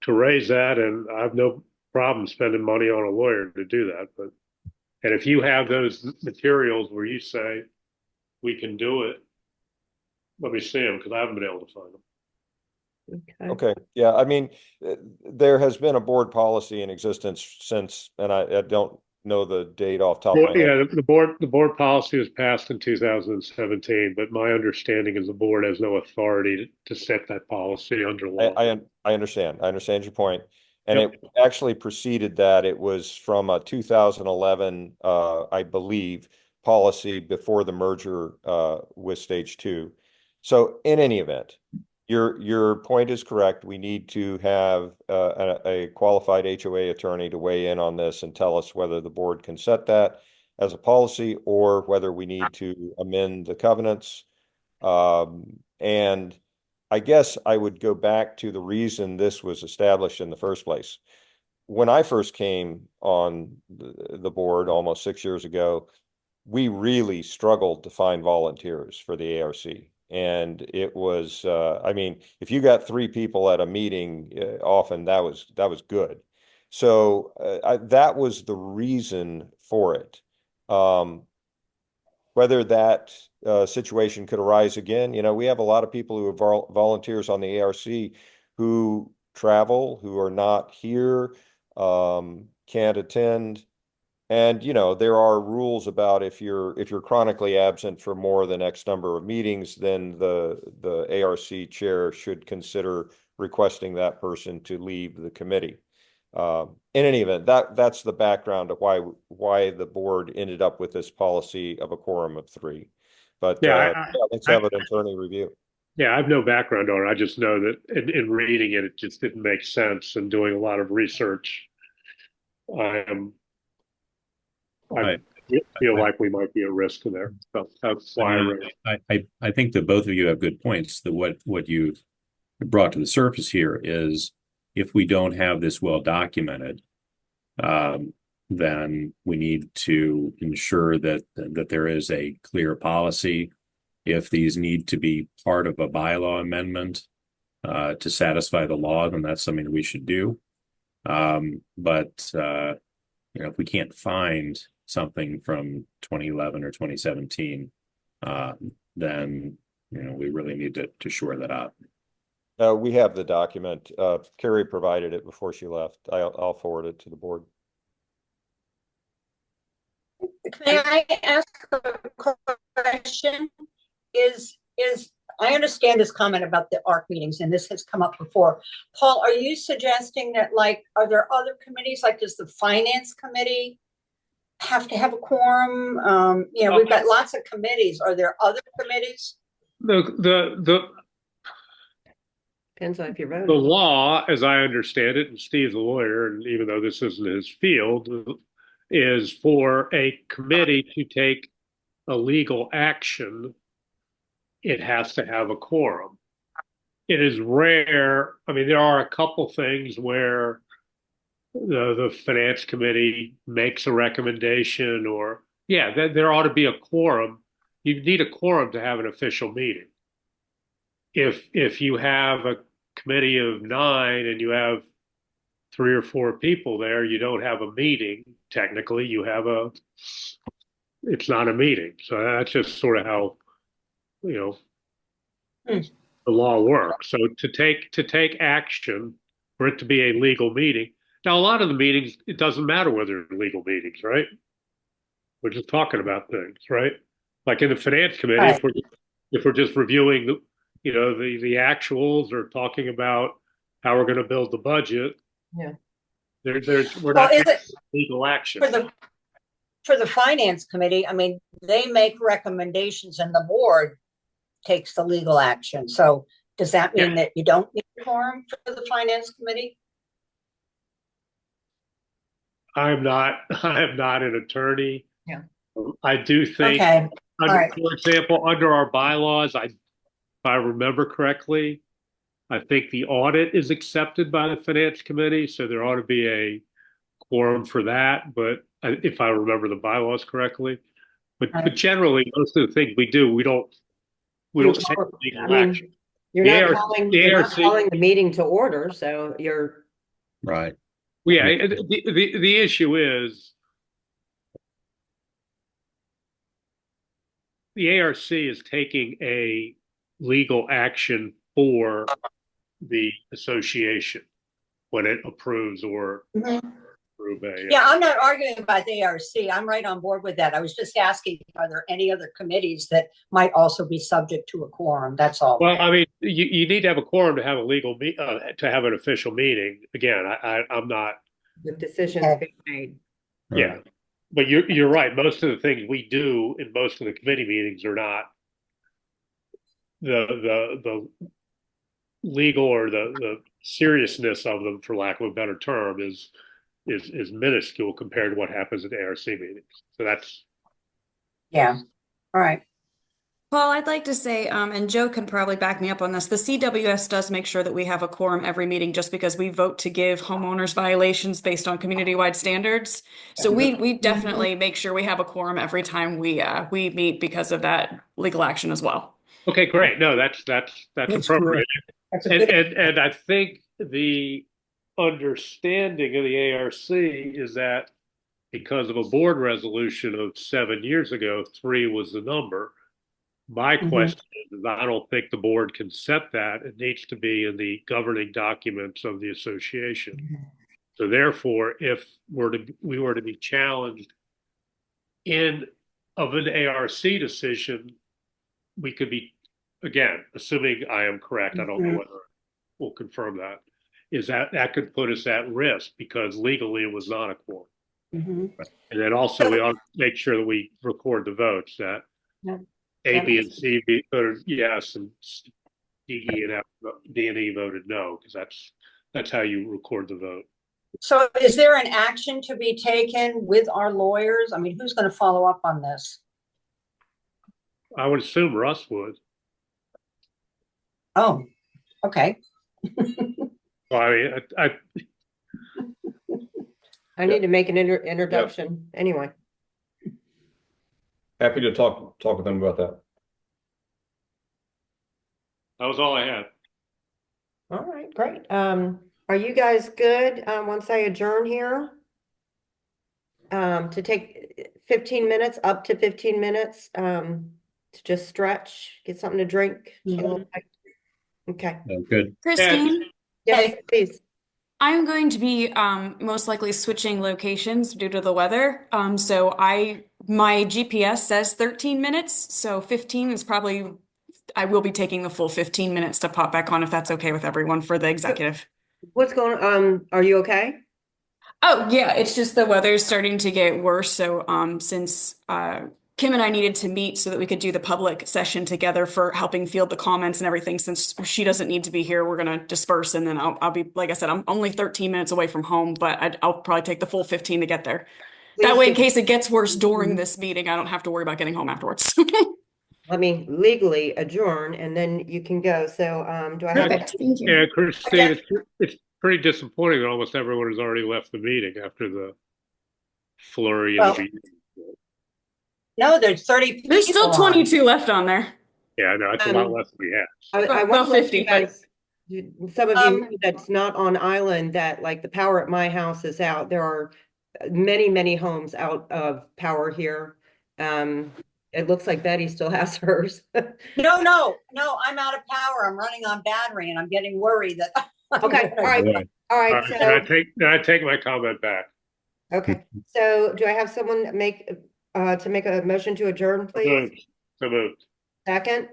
to raise that, and I have no problem spending money on a lawyer to do that. And if you have those materials where you say we can do it, let me see them because I haven't been able to find them. Okay. Yeah. I mean, there has been a board policy in existence since, and I don't know the date off the top of my head. Yeah, the board policy was passed in 2017, but my understanding is the board has no authority to set that policy under law. I understand. I understand your point. And it actually preceded that. It was from a 2011, I believe, policy before the merger with Stage 2. So in any event, your point is correct. We need to have a qualified HOA attorney to weigh in on this and tell us whether the board can set that as a policy or whether we need to amend the covenants. And I guess I would go back to the reason this was established in the first place. When I first came on the board almost 6 years ago, we really struggled to find volunteers for the ARC. And it was, I mean, if you got 3 people at a meeting, often that was good. So that was the reason for it. Whether that situation could arise again, we have a lot of people who are volunteers on the ARC who travel, who are not here, can't attend. And, there are rules about if you're chronically absent for more than X number of meetings, then the ARC chair should consider requesting that person to leave the committee. In any event, that's the background of why the board ended up with this policy of a quorum of 3. But let's have an attorney review. Yeah, I have no background on it. I just know that in reading it, it just didn't make sense. And doing a lot of research, I feel like we might be at risk there. So that's why I think that both of you have good points. That what you've brought to the surface here is, if we don't have this well documented, then we need to ensure that there is a clear policy. If these need to be part of a bylaw amendment to satisfy the law, then that's something that we should do. But if we can't find something from 2011 or 2017, then we really need to shore that up. We have the document. Carrie provided it before she left. I'll forward it to the board. May I ask a question? I understand this comment about the ARC meetings, and this has come up before. Paul, are you suggesting that, are there other committees, does the finance committee have to have a quorum? We've got lots of committees. Are there other committees? Depends on if you're voting. The law, as I understand it, and Steve's a lawyer, and even though this isn't his field, is for a committee to take a legal action, it has to have a quorum. It is rare. I mean, there are a couple things where the finance committee makes a recommendation, or there ought to be a quorum. You need a quorum to have an official meeting. If you have a committee of 9 and you have 3 or 4 people there, you don't have a meeting. Technically, it's not a meeting. So that's just sort of how, the law works. So to take action, for it to be a legal meeting. Now, a lot of the meetings, it doesn't matter whether they're legal meetings, right? We're just talking about things, right? Like in the finance committee, right. if we're just reviewing the actuals, or talking about how we're going to build the budget. Yeah. We're not taking legal action. For the finance committee, I mean, they make recommendations and the board takes the legal action. So does that mean that you don't need a quorum for the finance committee? I'm not an attorney. Yeah. I do think, for example, under our bylaws, if I remember correctly, I think the audit is accepted by the finance committee, so there ought to be a quorum for that. But if I remember the bylaws correctly, but generally, most of the things we do, we don't take legal action. You're not calling the meeting to order, so you're right. Well, yeah, the issue is the ARC is taking a legal action for the association when it approves or approve a. Yeah, I'm not arguing about the ARC. I'm right on board with that. I was just asking, are there any other committees that might also be subject to a quorum? That's all. Well, I mean, you need to have a quorum to have a to have an official meeting. Again, I'm not. The decisions being made. Yeah, but you're right. Most of the things we do in most of the committee meetings are not the legal, or the seriousness of them, for lack of a better term, is minuscule compared to what happens at ARC meetings. So that's all right. Paul, I'd like to say, and Joe can probably back me up on this, the CWS does make sure that we have a quorum every meeting, just because we vote to give homeowners violations based on community-wide standards. So we definitely make sure we have a quorum every time we meet because of that legal action as well. Okay, great. No, that's appropriate. correct. And I think the understanding of the ARC is that because of a board resolution of 7 years ago, 3 was the number. My question is, I don't think the board can set that. It needs to be in the governing documents of the association. So therefore, if we were to be challenged of an ARC decision, we could be, again, assuming I am correct, I don't know whether we'll confirm that, is that could put us at risk because legally it was not a quorum. And then also we ought to make sure that we record the votes that A, B, and C voted yes, and D, E, and F, D, and E voted no, because that's how you record the vote. So is there an action to be taken with our lawyers? I mean, who's going to follow up on this? I would assume Russ would. Oh, okay. Well, I mean, I need to make an introduction anyway. Happy to talk with them about that. that was all I had. All right, great. Are you guys good, once I adjourn here? To take 15 minutes, up to 15 minutes, to just stretch, get something to drink. Okay. Good. Christine, Yes, please. I'm going to be most likely switching locations due to the weather. So my GPS says 13 minutes, so 15 is probably, I will be taking the full 15 minutes to pop back on if that's okay with everyone for the executive. What's going on? Are you okay? Oh, yeah, it's just the weather's starting to get worse. So since Kim and I needed to meet so that we could do the public session together for helping field the comments and everything, since she doesn't need to be here, we're going to disperse. And then I'll be, like I said, I'm only 13 minutes away from home, but I'll probably take the full 15 to get there. That way, in case it gets worse during this meeting, I don't have to worry about getting home afterwards. Let me legally adjourn and then you can go. So do I have Perfect. Thank you. Yeah, Christine, it's pretty disappointing that almost everyone has already left the meeting after the flurry of the meeting. No, there's 30 people. There's still 22 left on there. Yeah, no, it's a lot less than we had. I About want to let 50, you guys, some of you know that's not on island, that like the power at my house is out. There are many homes out of power here. It looks like Betty still has hers. No, I'm out of power. I'm running on battery and I'm getting worried that. Okay, all right. So I take my comment back. okay, so do I have someone to make a motion to adjourn, please? So moved. Second?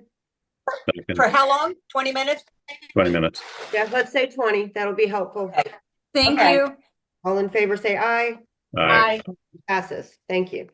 For how long? 20 minutes? 20 minutes. Yeah, let's say 20. That'll be helpful. Thank you. All in favor, say aye. Aye. Passes. Thank you.